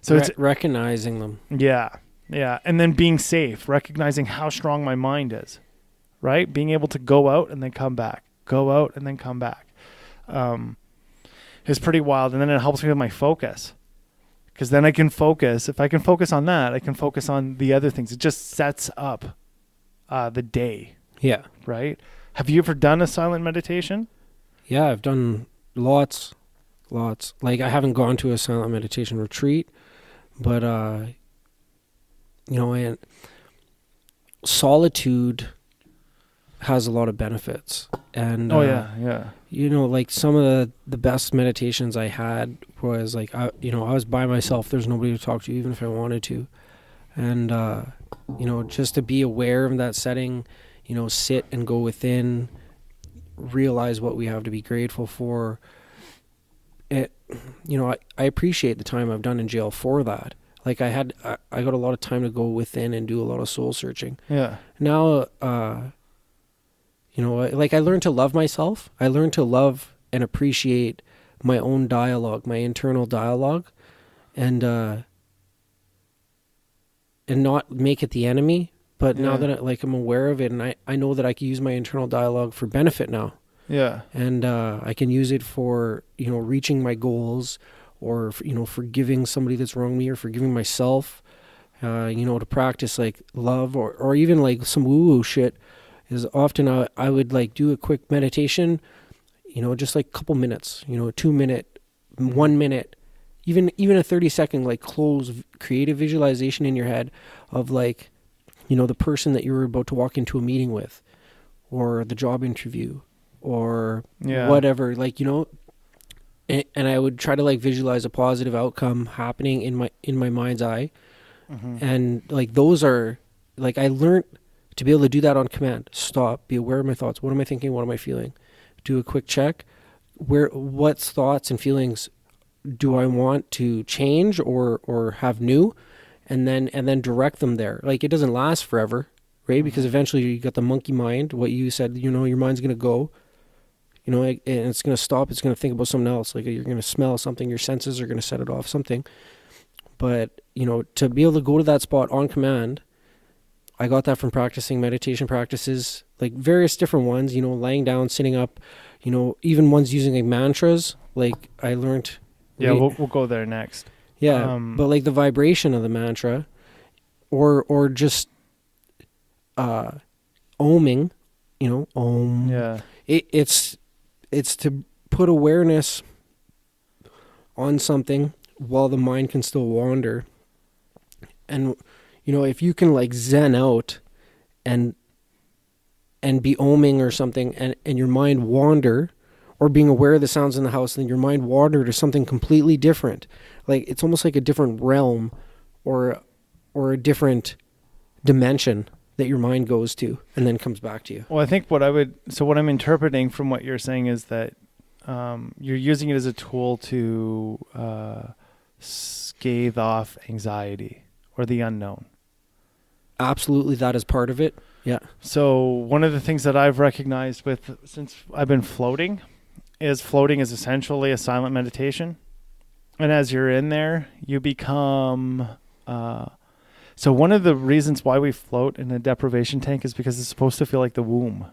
So it's recognizing them. Yeah. Yeah. And then being safe, recognizing how strong my mind is, right? Being able to go out and then come back, go out and then come back. Is pretty wild. And then it helps me with my focus. Because then I can focus. If I can focus on that, I can focus on the other things. It just sets up the day. Yeah. Right? Have you ever done a silent meditation? Yeah, I've done lots. Like, I haven't gone to a silent meditation retreat, but, and solitude has a lot of benefits. And, yeah. Like some of the best meditations I had was like, I was by myself. There's nobody to talk to, even if I wanted to. And, just to be aware of that setting, sit and go within, realize what we have to be grateful for. I appreciate the time I've done in jail for that. Like I got a lot of time to go within and do a lot of soul searching. Yeah. Now, like I learned to love myself. I learned to love and appreciate my own dialogue, my internal dialogue, and not make it the enemy. But now that I'm aware of it, and I know that I can use my internal dialogue for benefit now. Yeah. And I can use it for, reaching my goals, or, forgiving somebody that's wronged me, or forgiving myself, to practice like love, or even like some woo-woo shit. Is often I would like do a quick meditation, just like a couple minutes, 2 minute, 1 minute, even a 30-second, like close creative visualization in your head of like, the person that you were about to walk into a meeting with, or the job interview, or whatever, like, and I would try to like visualize a positive outcome happening in my mind's eye. Mm-hmm. And like, those are like, I learned to be able to do that on command. Stop, be aware of my thoughts. What am I thinking? What am I feeling? Do a quick check. What thoughts and feelings do I want to change or have new? And then direct them there. Like, it doesn't last forever, right? Because eventually you got the monkey mind, what you said, your mind's going to go, and it's going to stop. It's going to think about something else. Like, you're going to smell something, your senses are going to set it off, something. But, to be able to go to that spot on command, I got that from practicing meditation practices, like various different ones, laying down, sitting up, even ones using like mantras, like I learned. Yeah, we'll go there next. Yeah, but like the vibration of the mantra, or just oming, om. Yeah, it's to put awareness on something while the mind can still wander, and if you can like zen out, and be oming or something, and your mind wander, or being aware of the sounds in the house, and then your mind wander to something completely different. Like, it's almost like a different realm or a different dimension that your mind goes to and then comes back to you. Well, I think what I'm interpreting from what you're saying is that you're using it as a tool to scathe off anxiety or the unknown. Absolutely, that is part of it. Yeah. So one of the things that I've recognized since I've been floating is essentially a silent meditation. And as you're in there, you become... so one of the reasons why we float in a deprivation tank is because it's supposed to feel like the womb.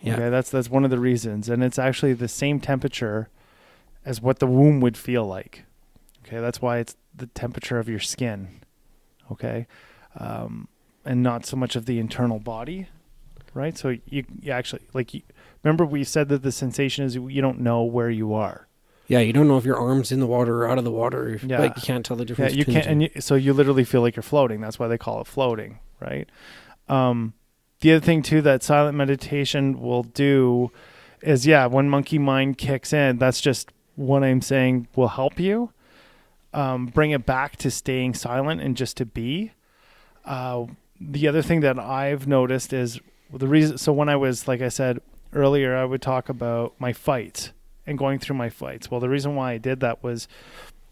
Yeah. Okay, that's one of the reasons. And it's actually the same temperature as what the womb would feel like. Okay, that's why it's the temperature of your skin. Okay, and not so much of the internal body, right? So you actually, remember we said that the sensation is you don't know where you are. Yeah, you don't know if your arm's in the water or out of the water. Yeah. Like, you can't tell the difference. Yeah, you can't, so you literally feel like you're floating. That's why they call it floating, right? The other thing too that silent meditation will do is, when monkey mind kicks in, that's just what I'm saying will help you. bring it back to staying silent and just to be. The other thing that I've noticed is the reason. So when I was, like I said earlier, I would talk about my fights and going through my fights. Well, the reason why I did that was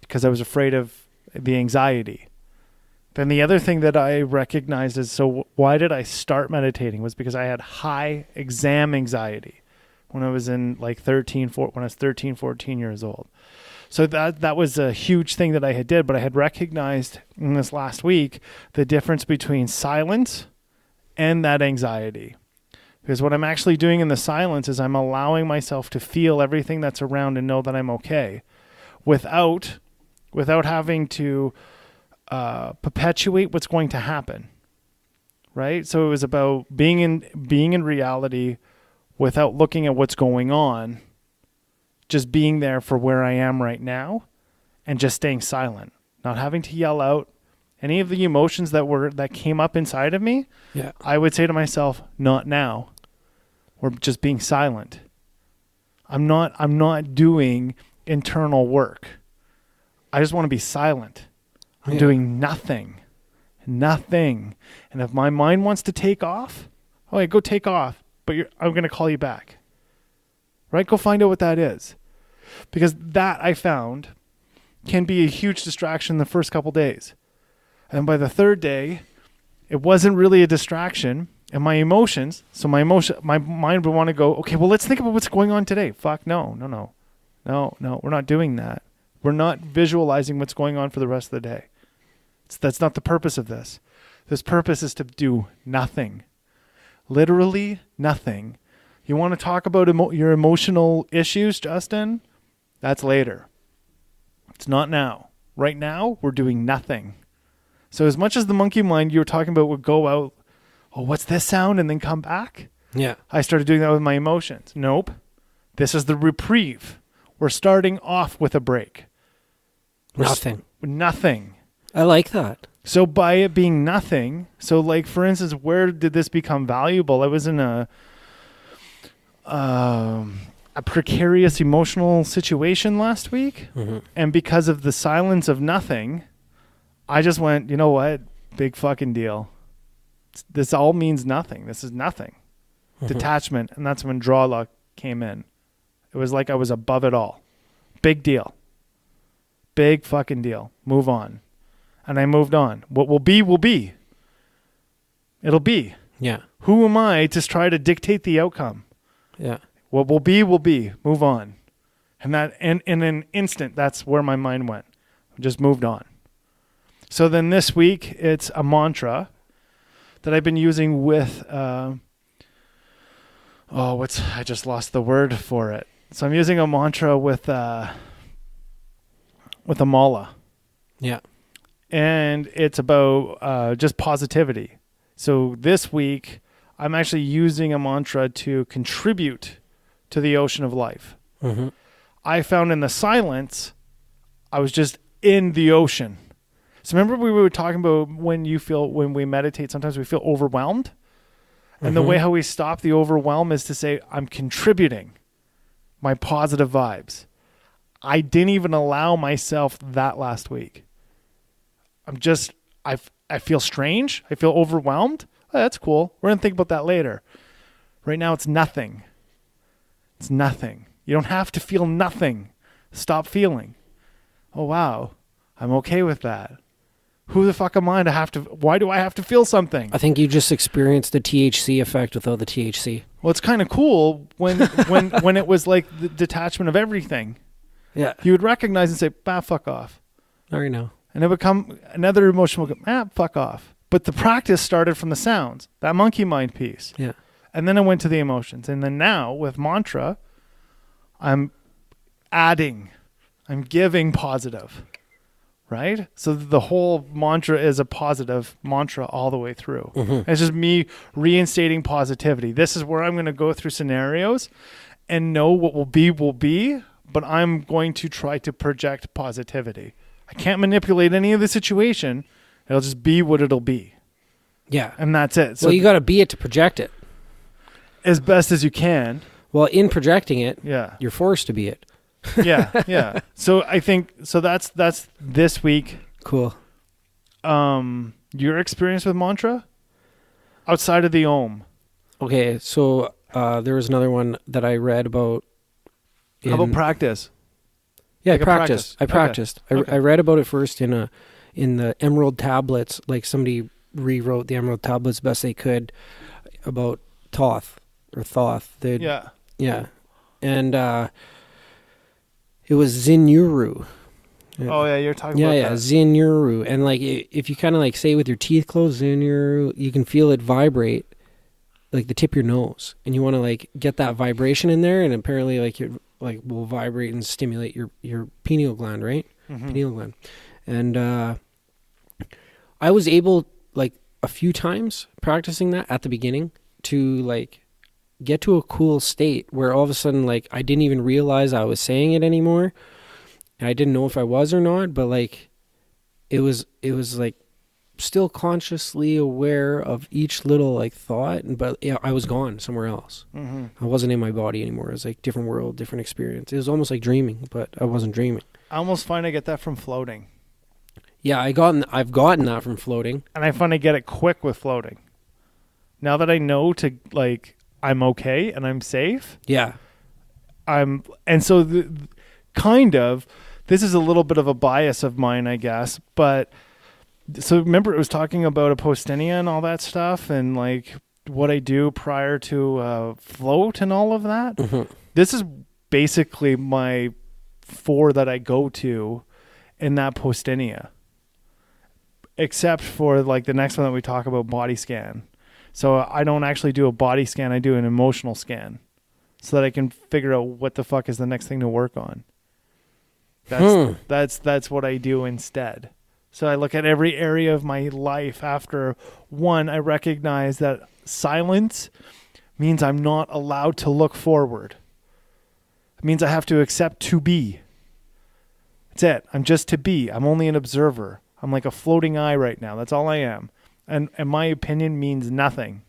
because I was afraid of the anxiety. Then the other thing that I recognized is, so why did I start meditating was because I had high exam anxiety when I was in like 13, 14 years old. So that was a huge thing that I had did, but I had recognized in this last week the difference between silence and that anxiety. Because what I'm actually doing in the silence is I'm allowing myself to feel everything that's around and know that I'm okay without having to perpetuate what's going to happen. Right? So it was about being in reality without looking at what's going on, just being there for where I am right now and just staying silent, not having to yell out any of the emotions that came up inside of me. Yeah. I would say to myself, not now. Or just being silent. I'm not doing internal work. I just want to be silent. I'm doing nothing. And if my mind wants to take off, okay, go take off. But I'm going to call you back. Right? Go find out what that is. Because that, I found, can be a huge distraction the first couple days. And by the third day, it wasn't really a distraction. And my mind would want to go, okay, well, let's think about what's going on today. Fuck, no, we're not doing that. We're not visualizing what's going on for the rest of the day. That's not the purpose of this. This purpose is to do nothing. Literally nothing. You want to talk about your emotional issues, Justin? That's later. It's not now. Right now, we're doing nothing. So as much as the monkey mind you were talking about would go out, oh, what's this sound? And then come back. Yeah. I started doing that with my emotions. Nope. This is the reprieve. We're starting off with a break. Nothing. I like that. So by it being nothing, so like, for instance, where did this become valuable? I was in a precarious emotional situation last week. Mm-hmm. And because of the silence of nothing, I just went, you know what? Big fucking deal. This all means nothing. This is nothing. Mm-hmm. Detachment. And that's when draw luck came in. It was like I was above it all. Big deal. Big fucking deal. Move on. And I moved on. What will be, will be. It'll be. Yeah. Who am I to try to dictate the outcome? Yeah. What will be, will be. Move on. And that in an instant, that's where my mind went. Just moved on. So then this week, it's a mantra that I've been using with, I just lost the word for it. So I'm using a mantra with a mala. Yeah. And it's about just positivity. So this week, I'm actually using a mantra to contribute to the ocean of life. Mm-hmm. I found in the silence, I was just in the ocean. So remember we were talking about when we meditate, sometimes we feel overwhelmed. And the way how we stop the overwhelm is to say, I'm contributing my positive vibes. I didn't even allow myself that last week. I feel strange. I feel overwhelmed. Oh, that's cool. We're going to think about that later. Right now, it's nothing. It's nothing. You don't have to feel nothing. Stop feeling. Oh, wow. I'm okay with that. Who the fuck am I why do I have to feel something? I think you just experienced the THC effect without the THC. Well, it's kind of cool when it was like the detachment of everything. Yeah. You would recognize and say, fuck off. I already know. And it would come, another emotion would go, fuck off. But the practice started from the sounds, that monkey mind piece. Yeah. And then I went to the emotions. And then now with mantra, I'm giving positive, right? So the whole mantra is a positive mantra all the way through. Mm-hmm. It's just me reinstating positivity. This is where I'm going to go through scenarios and know what will be, but I'm going to try to project positivity. I can't manipulate any of the situation. It'll just be what it'll be. Yeah. And that's it. So well, you got to be it to project it. As best as you can. Well, in projecting it, yeah, you're forced to be it. Yeah. So I think so. That's this week. Cool. Your experience with mantra outside of the Om. Okay, so there was another one that I read about. How about practice? Yeah, Like I practiced. Okay. I practiced. Okay. I read about it first in the Emerald Tablets. Like somebody rewrote the Emerald Tablets best they could about Thoth or Thoth. Yeah, and it was Zinuru. Oh yeah, you're talking Yeah, about yeah, that. Zinuru. And like if you kind of like say it with your teeth closed, Zinuru, you can feel it vibrate like the tip of your nose, and you want to like get that vibration in there, and apparently like it like will vibrate and stimulate your pineal gland, right? Mhm. Pineal gland. And I was able like a few times practicing that at the beginning to like get to a cool state where all of a sudden like I didn't even realize I was saying it anymore. And I didn't know if I was or not, but like it was like still consciously aware of each little like thought, but yeah, I was gone somewhere else. Mhm. I wasn't in my body anymore. It was like different world, different experience. It was almost like dreaming, but I wasn't dreaming. I almost find I get that from floating, Yeah, I've gotten that from floating. and I find I get it quick with floating. Now that I know to like, I'm okay and I'm safe. Yeah. And so kind of, this is a little bit of a bias of mine, I guess, but so remember it was talking about apostinea and all that stuff and like what I do prior to float and all of that. Mm-hmm. This is basically my 4 that I go to in that apostinea, except for like the next one that we talk about, body scan. So I don't actually do a body scan. I do an emotional scan so that I can figure out what the fuck is the next thing to work on. That's what I do instead. So I look at every area of my life after one. I recognize that silence means I'm not allowed to look forward. It means I have to accept to be. That's it. I'm just to be. I'm only an observer. I'm like a floating eye right now. That's all I am. And my opinion means nothing.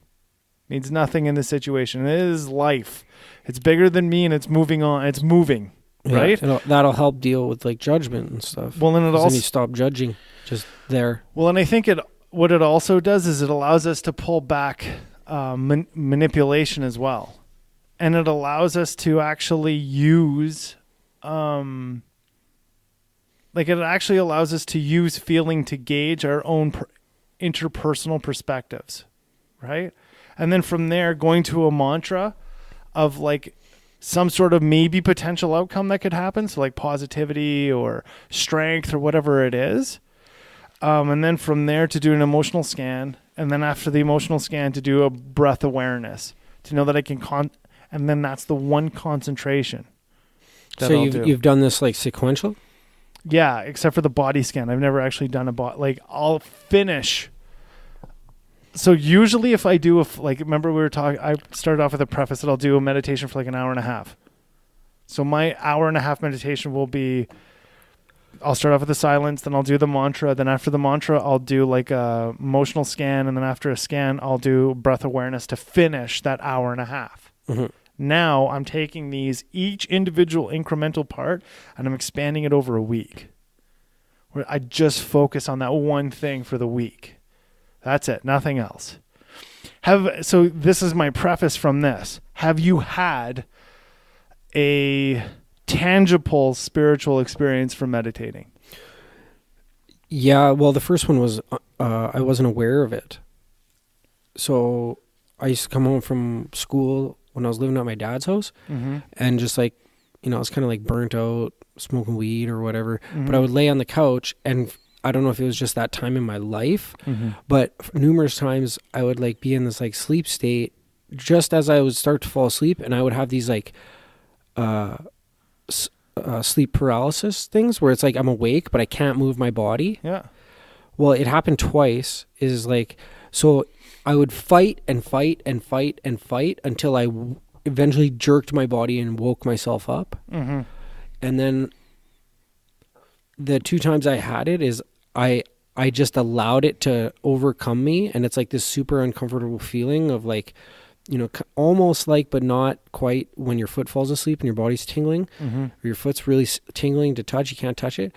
Means nothing in this situation. It is life. It's bigger than me and it's moving on. It's moving. Right? That'll help deal with like judgment and stuff. Well, and it 'Cause also then you stop judging just there. Well, and I think what it also does is it allows us to pull back manipulation as well, and it allows us to actually use, like it actually allows us to use feeling to gauge our own interpersonal perspectives, right? And then from there, going to a mantra of like some sort of maybe potential outcome that could happen, so like positivity or strength or whatever it is. And then from there to do an emotional scan, and then after the emotional scan to do a breath awareness to know that I can and then that's the one concentration. So you've done this like sequential? Yeah, except for the body scan. I've never actually done a like I'll finish. So usually if I do like remember we were talking, I started off with a preface that I'll do a meditation for like an hour and a half. So my hour and a half meditation will be, I'll start off with the silence, then I'll do the mantra. Then after the mantra, I'll do like a emotional scan. And then after a scan, I'll do breath awareness to finish that hour and a half. Mm-hmm. Now I'm taking these, each individual incremental part, and I'm expanding it over a week. Where I just focus on that one thing for the week. That's it. Nothing else. So this is my preface from this. Have you had a tangible spiritual experience from meditating? Yeah, well, the first one was I wasn't aware of it. So I used to come home from school when I was living at my dad's house, and just like, I was kind of like burnt out, smoking weed or whatever, but I would lay on the couch, and I don't know if it was just that time in my life, but numerous times I would like be in this like sleep state just as I would start to fall asleep, and I would have these like sleep paralysis things where it's like I'm awake but I can't move my body. Yeah. Well, it happened twice. Is like, so I would fight and fight and fight and fight until I eventually jerked my body and woke myself up. Mm-hmm. And then the 2 times I had it is I just allowed it to overcome me, and it's like this super uncomfortable feeling of like almost like, but not quite, when your foot falls asleep and your body's tingling, Mm-hmm. or your foot's really tingling to touch. You can't touch it.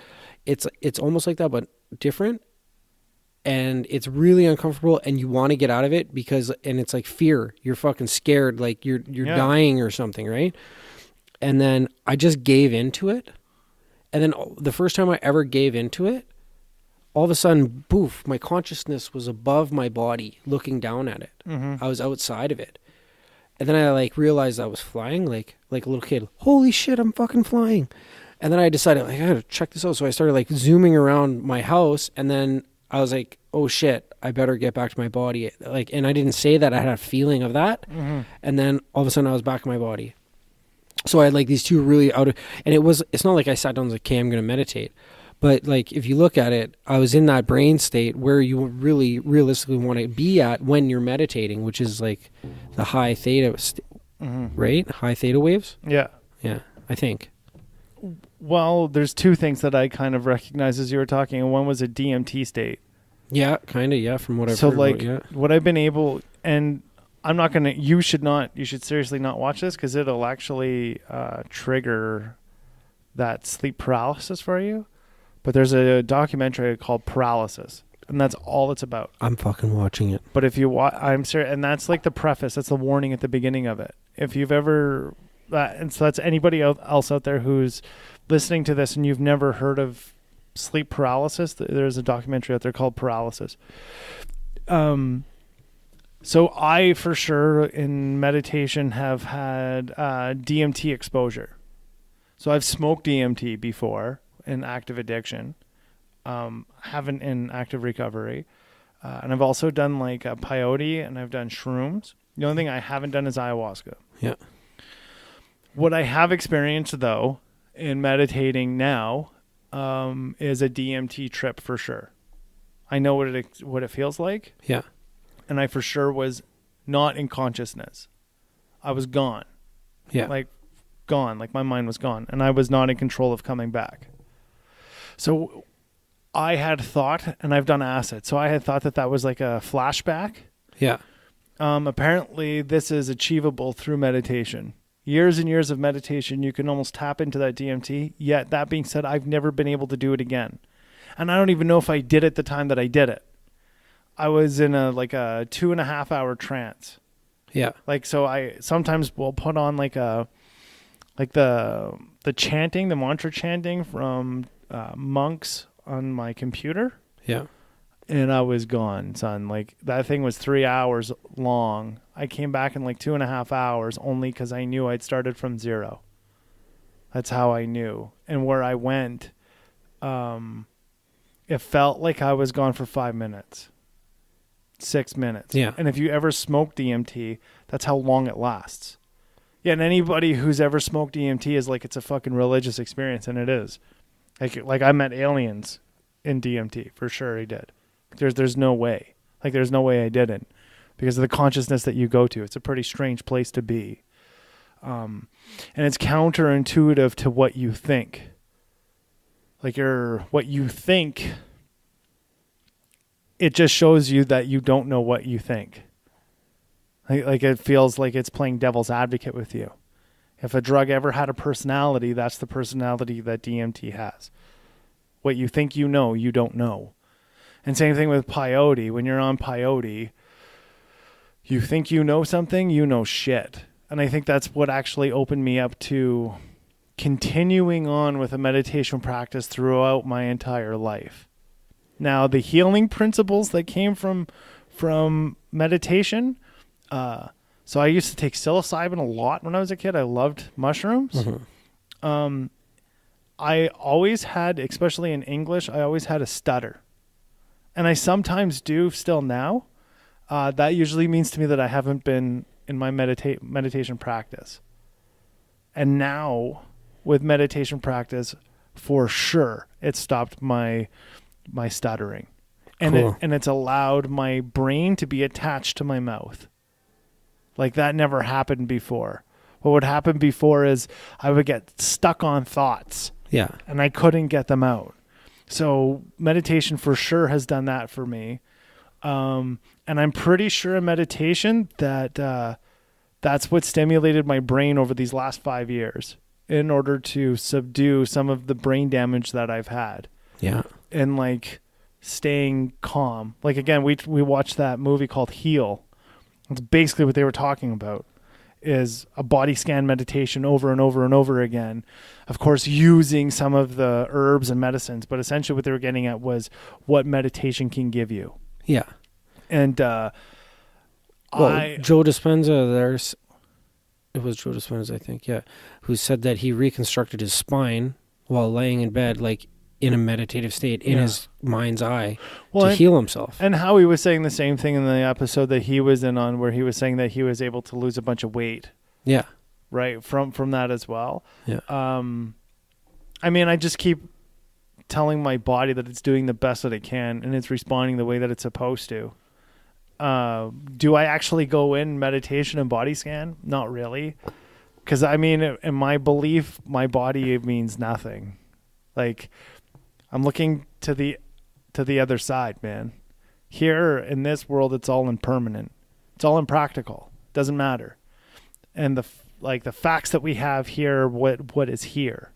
It's almost like that, but different. And it's really uncomfortable, and you want to get out of it and it's like fear. You're fucking scared, like you're dying or something, right? And then I just gave into it. And then the first time I ever gave into it, all of a sudden, boof, my consciousness was above my body looking down at it. Mm-hmm. I was outside of it. And then I like realized I was flying like a little kid. Holy shit, I'm fucking flying. And then I decided, like, I gotta check this out. So I started like zooming around my house, and then I was like, oh shit, I better get back to my body. Like, and I didn't say that. I had a feeling of that. Mm-hmm. And then all of a sudden I was back in my body. So I had like these two really and it's not like I sat down and was like, okay, I'm going to meditate. But like, if you look at it, I was in that brain state where you really realistically want to be at when you're meditating, which is like the high theta, Mm-hmm. right? High theta waves. Yeah. Yeah, I think. Well, there's two things that I kind of recognize as you were talking, and one was a DMT state. Yeah, kind of. Yeah, from what I've So heard. like about, yeah. what I've been able, and I'm not going to, you should seriously not watch this, because it'll actually trigger that sleep paralysis for you. But there's a documentary called Paralysis, and that's all it's about. I'm fucking watching it. But if you watch, I'm serious, and that's like the preface, that's the warning at the beginning of it. If you've ever, and so that's anybody else out there who's listening to this and you've never heard of sleep paralysis, there's a documentary out there called Paralysis. So I, for sure, in meditation have had DMT exposure. So I've smoked DMT before in active addiction, haven't in active recovery. And I've also done like peyote, and I've done shrooms. The only thing I haven't done is ayahuasca. Yeah. What I have experienced, though, in meditating now is a DMT trip for sure. I know what it feels like. Yeah. And I for sure was not in consciousness. I was gone. Yeah. Like gone. Like my mind was gone. And I was not in control of coming back. So I had thought, and I've done acid, so I had thought that was like a flashback. Yeah. Apparently this is achievable through meditation. Years and years of meditation, you can almost tap into that DMT. Yet that being said, I've never been able to do it again. And I don't even know if I did it the time that I did it. I was in a 2.5 hour trance. Yeah. Like, so I sometimes will put on the chanting, the mantra chanting from monks on my computer. Yeah. And I was gone, son. Like, that thing was 3 hours long. I came back in like 2.5 hours only because I knew I'd started from zero. That's how I knew. And where I went, it felt like I was gone for 5 minutes. 6 minutes. Yeah. And if you ever smoke DMT, that's how long it lasts. Yeah, and anybody who's ever smoked DMT is like, it's a fucking religious experience, and it is. Like I met aliens in DMT, for sure I did. There's no way. Like, there's no way I didn't, because of the consciousness that you go to. It's a pretty strange place to be. And it's counterintuitive to what you think. Like, what you think, it just shows you that you don't know what you think. Like it feels like it's playing devil's advocate with you. If a drug ever had a personality, that's the personality that DMT has. What you think you know, you don't know. And same thing with peyote. When you're on peyote, you think you know something, you know shit. And I think that's what actually opened me up to continuing on with a meditation practice throughout my entire life. Now, the healing principles that came from meditation, so I used to take psilocybin a lot when I was a kid. I loved mushrooms. Mm-hmm. I always had, especially in English, I always had a stutter. And I sometimes do still now. That usually means to me that I haven't been in my meditation practice. And now, with meditation practice, for sure, it stopped my stuttering. And cool. and it's allowed my brain to be attached to my mouth. Like, that never happened before. What would happen before is I would get stuck on thoughts. Yeah. And I couldn't get them out. So meditation for sure has done that for me. And I'm pretty sure in meditation that That's what stimulated my brain over these last 5 years in order to subdue some of the brain damage that I've had. Yeah. And like staying calm. Like again, we watched that movie called Heal. It's basically what they were talking about, is a body scan meditation over and over and over again. Of course, using some of the herbs and medicines, but essentially what they were getting at was what meditation can give you. Yeah. And Joe Dispenza, it was Joe Dispenza, I think, yeah, who said that he reconstructed his spine while laying in bed, like in a meditative state, in his mind's eye, to heal himself. And Howie was saying the same thing in the episode that he was in on, where he was saying that he was able to lose a bunch of weight. Yeah. Right, from that as well. Yeah. I mean, I just keep telling my body that it's doing the best that it can, and it's responding the way that it's supposed to. Do I actually go in meditation and body scan? Not really. Because, I mean, in my belief, my body means nothing. Like, I'm looking to the other side, man. Here in this world, it's all impermanent. It's all impractical. Doesn't matter. And the facts that we have here, what is here,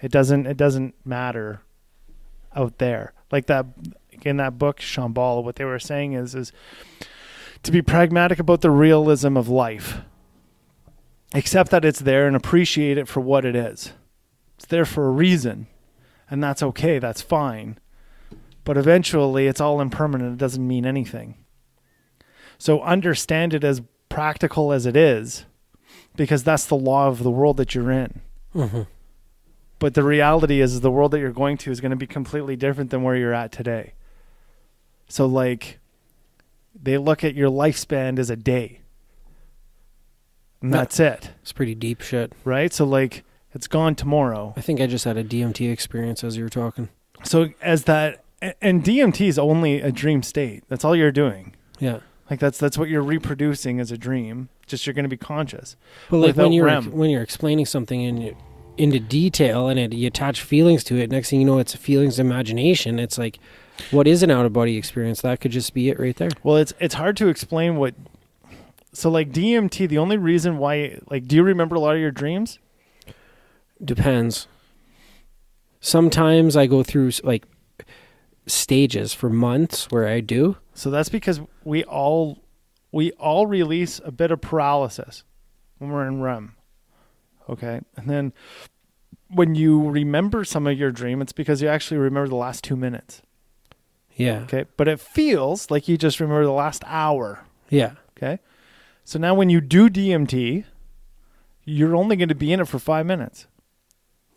it doesn't matter out there. Like that in that book, Shambhala, what they were saying is to be pragmatic about the realism of life. Accept that it's there and appreciate it for what it is. It's there for a reason, and that's okay. That's fine. But eventually, it's all impermanent. It doesn't mean anything. So understand it as practical as it is, because that's the law of the world that you're in. Mm-hmm. But the reality is the world that you're going to is going to be completely different than where you're at today. So, like, they look at your lifespan as a day. And that's it. It's pretty deep shit. Right? So, like, it's gone tomorrow. I think I just had a DMT experience as you were talking. So, as that... And DMT is only a dream state. That's all you're doing. Yeah. Like, that's what you're reproducing as a dream. Just you're going to be conscious. But, like, when you're explaining something into detail and you attach feelings to it, next thing you know, it's a feelings imagination. It's like, what is an out-of-body experience? That could just be it right there. Well, it's hard to explain what... So, like, DMT, the only reason why... Like, do you remember a lot of your dreams? Depends. Sometimes I go through, like, stages for months where I do. So that's because we all release a bit of paralysis when we're in REM. Okay? And then when you remember some of your dream, it's because you actually remember the last 2 minutes. Yeah. Okay? But it feels like you just remember the last hour. Yeah. Okay? So now when you do DMT, you're only going to be in it for 5 minutes.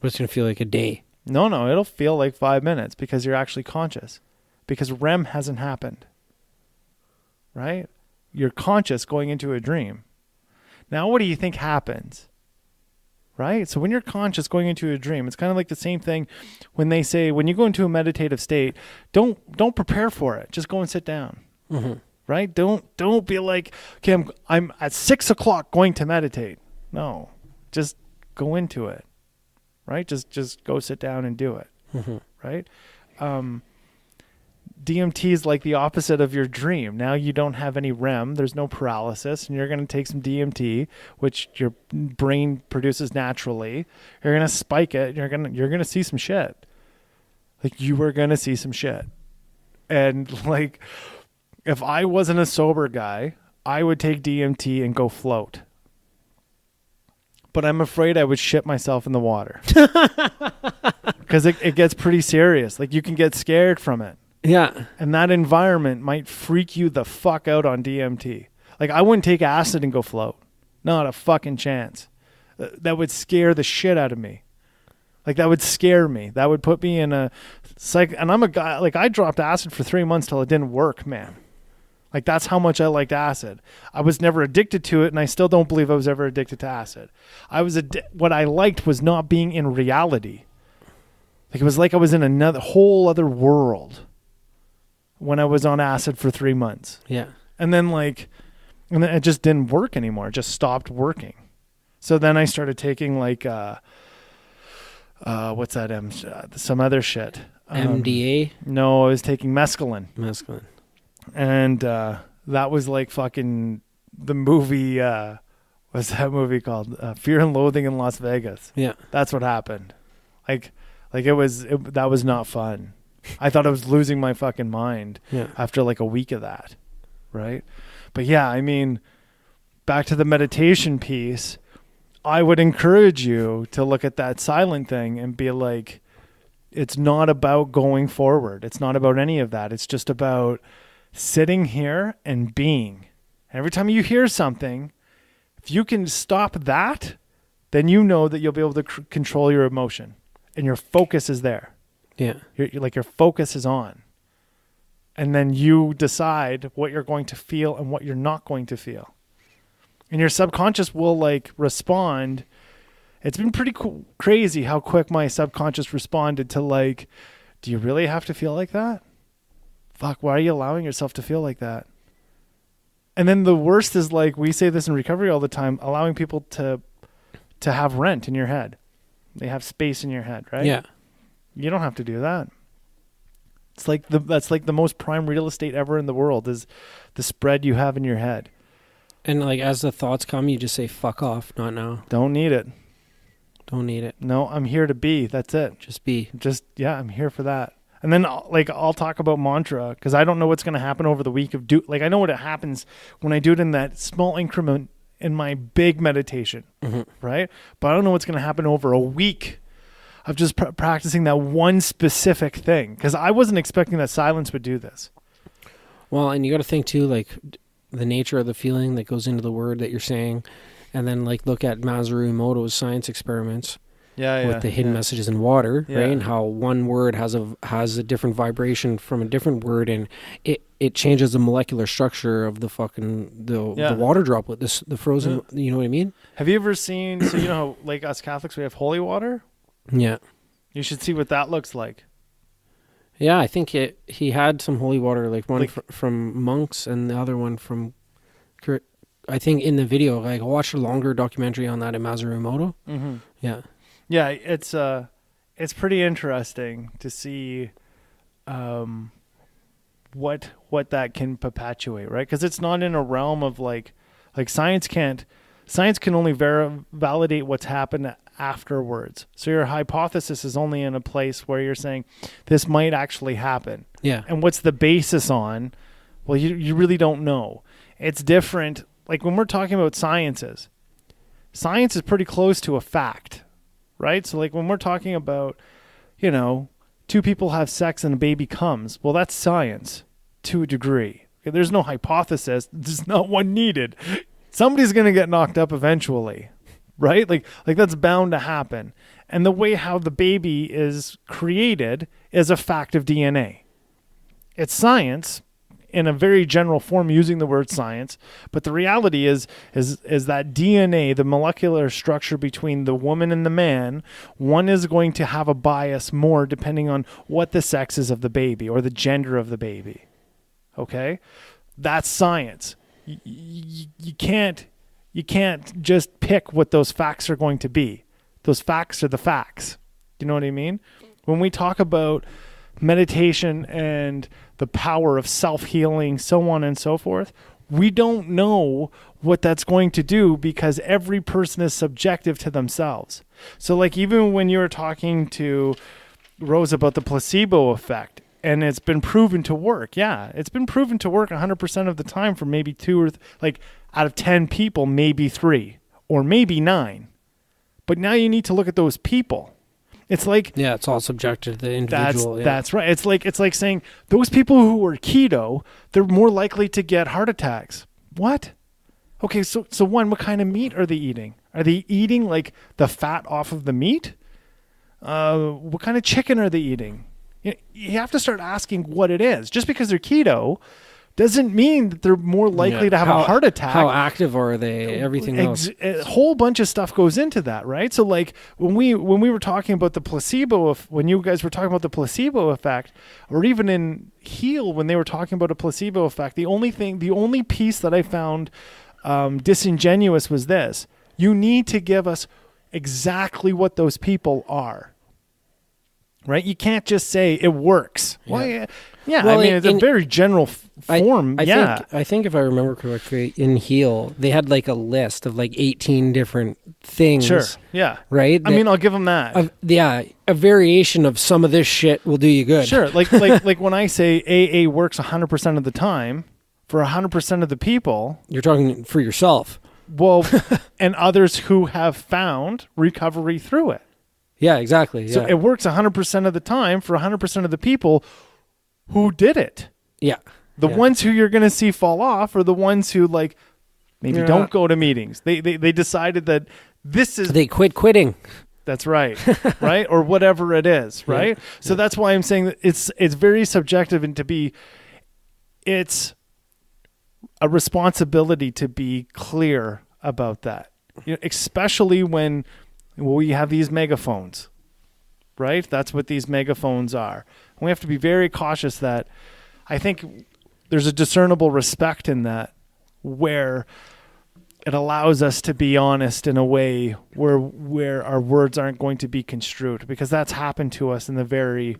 But it's going to feel like a day. No, it'll feel like 5 minutes because you're actually conscious. Because REM hasn't happened. Right? You're conscious going into a dream. Now, what do you think happens? Right? So when you're conscious going into a dream, it's kind of like the same thing when they say, when you go into a meditative state, don't prepare for it. Just go and sit down. Mm-hmm. Right? Don't be like, okay, I'm at 6 o'clock going to meditate. No, just go into it. Right? Just go sit down and do it. Mm-hmm. Right? DMT is like the opposite of your dream. Now you don't have any REM. There's no paralysis, and you're going to take some DMT, which your brain produces naturally. You're going to spike it. You're going to see some shit. Like, you were going to see some shit. And, like, if I wasn't a sober guy, I would take DMT and go float. But I'm afraid I would shit myself in the water. Because it gets pretty serious. Like, you can get scared from it. Yeah. And that environment might freak you the fuck out on DMT. Like, I wouldn't take acid and go float. Not a fucking chance. That would scare the shit out of me. Like, that would scare me. That would put me in a psych. And I'm a guy, like, I dropped acid for 3 months till it didn't work, man. Like, that's how much I liked acid. I was never addicted to it, and I still don't believe I was ever addicted to acid. What I liked was not being in reality. Like, it was like I was in another whole other world when I was on acid for 3 months. Yeah. And then it just didn't work anymore. It just stopped working. So then I started taking, like, what's that? Some other shit. MDA? No, I was taking mescaline. Mescaline. And that was like fucking the movie, What's that movie called? Fear and Loathing in Las Vegas. Yeah. That's what happened. Like that was not fun. I thought I was losing my fucking mind after like a week of that. Right? But yeah, I mean, back to the meditation piece, I would encourage you to look at that silent thing and be like, it's not about going forward. It's not about any of that. It's just about sitting here and being. Every time you hear something, if you can stop that, then you know that you'll be able to control your emotion and your focus is there. Yeah. Your focus is on. And then you decide what you're going to feel and what you're not going to feel. And your subconscious will like respond. It's been pretty crazy how quick my subconscious responded to like, do you really have to feel like that? Fuck, why are you allowing yourself to feel like that? And then the worst is like, we say this in recovery all the time, allowing people to have rent in your head. They have space in your head, right? Yeah. You don't have to do that. It's like that's like the most prime real estate ever in the world is the spread you have in your head. And like as the thoughts come, you just say, fuck off, not now. Don't need it. Don't need it. No, I'm here to be. That's it. Just be. Yeah, I'm here for that. And then like I'll talk about mantra because I don't know what's going to happen over the week of I know what happens when I do it in that small increment in my big meditation, right? But I don't know what's going to happen over a week of just practicing that one specific thing because I wasn't expecting that silence would do this. Well, and you got to think too, like the nature of the feeling that goes into the word that you're saying, and then like look at Masaru Emoto's science experiments. With the hidden messages in water, right? And how one word has a different vibration from a different word, and it changes the molecular structure of the fucking the water droplet, the frozen. You know what I mean? Have you ever seen? So you know, like us Catholics, we have holy water. Yeah. You should see what that looks like. Yeah, I think he had some holy water, like one from monks and the other one from. I think in the video, like I watched a longer documentary on that in Masaru Emoto. Mm-hmm. Yeah. Yeah, it's pretty interesting to see what that can perpetuate, right? Because it's not in a realm of like science can only validate what's happened afterwards. So your hypothesis is only in a place where you're saying this might actually happen. Yeah. And what's the basis on? Well, you really don't know. It's different. Like when we're talking about science is pretty close to a fact. Right? So like when we're talking about, two people have sex and a baby comes, well, that's science to a degree. Okay, there's no hypothesis. There's not one needed. Somebody's going to get knocked up eventually, right? Like that's bound to happen. And the way how the baby is created is a fact of DNA. It's science in a very general form using the word science, but the reality is that DNA, the molecular structure between the woman and the man, one is going to have a bias more depending on what the sex is of the baby or the gender of the baby. Okay? That's science. You can't just pick what those facts are going to be. Those facts are the facts. Do you know what I mean? When we talk about meditation and the power of self-healing, so on and so forth, we don't know what that's going to do because every person is subjective to themselves. So like even when you were talking to Rose about the placebo effect, and it's been proven to work. Yeah, it's been proven to work 100% of the time for maybe out of 10 people, maybe 3 or maybe 9. But now you need to look at those people. It's like it's all subjective to the individual. That's right. It's like saying those people who are keto, they're more likely to get heart attacks. What? Okay, so one, what kind of meat are they eating? Are they eating like the fat off of the meat? What kind of chicken are they eating? You have to start asking what it is. Just because they're keto doesn't mean that they're more likely to have a heart attack. How active are they? Everything else. A whole bunch of stuff goes into that, right? So like when we were talking about the placebo, when you guys were talking about the placebo effect, or even in Heal when they were talking about a placebo effect, the only piece that I found disingenuous was this: you need to give us exactly what those people are. Right? You can't just say it works. Yeah. Yeah, Well, I mean, it's a very general form. I think if I remember correctly, in Heal, they had like a list of like 18 different things. Sure. Yeah. Right? I mean, I'll give them that. A variation of some of this shit will do you good. Sure. Like when I say AA works 100% of the time for 100% of the people. You're talking for yourself. Well, and others who have found recovery through it. Yeah, exactly. So it works 100% of the time for 100% of the people who did it. Yeah. The ones who you're going to see fall off are the ones who like maybe don't go to meetings. They decided that this is... They quit quitting. That's right. Right? Or whatever it is. Right? Yeah. So that's why I'm saying that it's very subjective, and it's a responsibility to be clear about that. You know, especially when we have these megaphones. Right? That's what these megaphones are. We have to be very cautious that I think there's a discernible respect in that, where it allows us to be honest in a way where our words aren't going to be construed, because that's happened to us in the very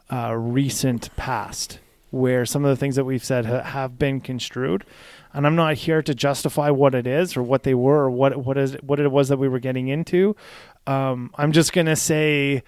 recent past, where some of the things that we've said have been construed. And I'm not here to justify what it is or what they were or what it was that we were getting into. I'm just going to say,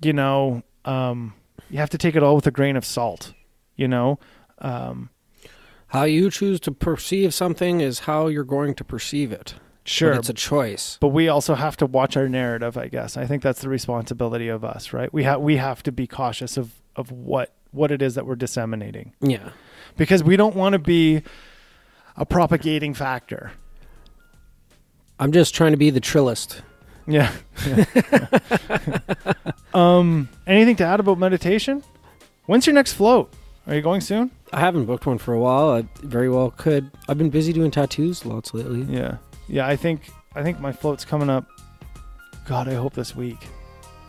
you know, you have to take it all with a grain of salt, you know. How you choose to perceive something is how you're going to perceive it. Sure. But it's a choice. But we also have to watch our narrative, I guess. I think that's the responsibility of us, right? We have to be cautious of what it is that we're disseminating. Yeah. Because we don't want to be a propagating factor. I'm just trying to be the trillist. Yeah. Anything to add about meditation? When's your next float? Are you going soon? I haven't booked one for a while. I very well could. I've been busy doing tattoos lots lately. Yeah. Yeah, I think my float's coming up. God, I hope this week.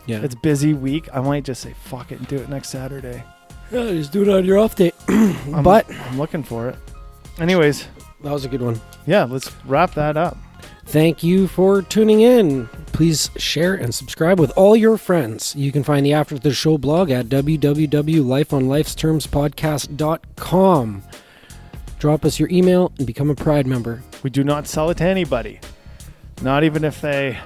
Yeah. It's busy week. I might just say fuck it and do it next Saturday. Yeah, just do it on your off day. But I'm looking for it. Anyways. That was a good one. Yeah, let's wrap that up. Thank you for tuning in. Please share and subscribe with all your friends. You can find the After the Show blog at www.lifeonlifestermspodcast.com. Drop us your email and become a Pride member. We do not sell it to anybody. Not even if they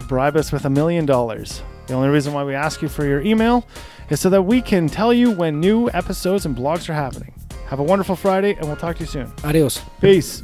bribe us with $1 million. The only reason why we ask you for your email is so that we can tell you when new episodes and blogs are happening. Have a wonderful Friday, and we'll talk to you soon. Adios. Peace.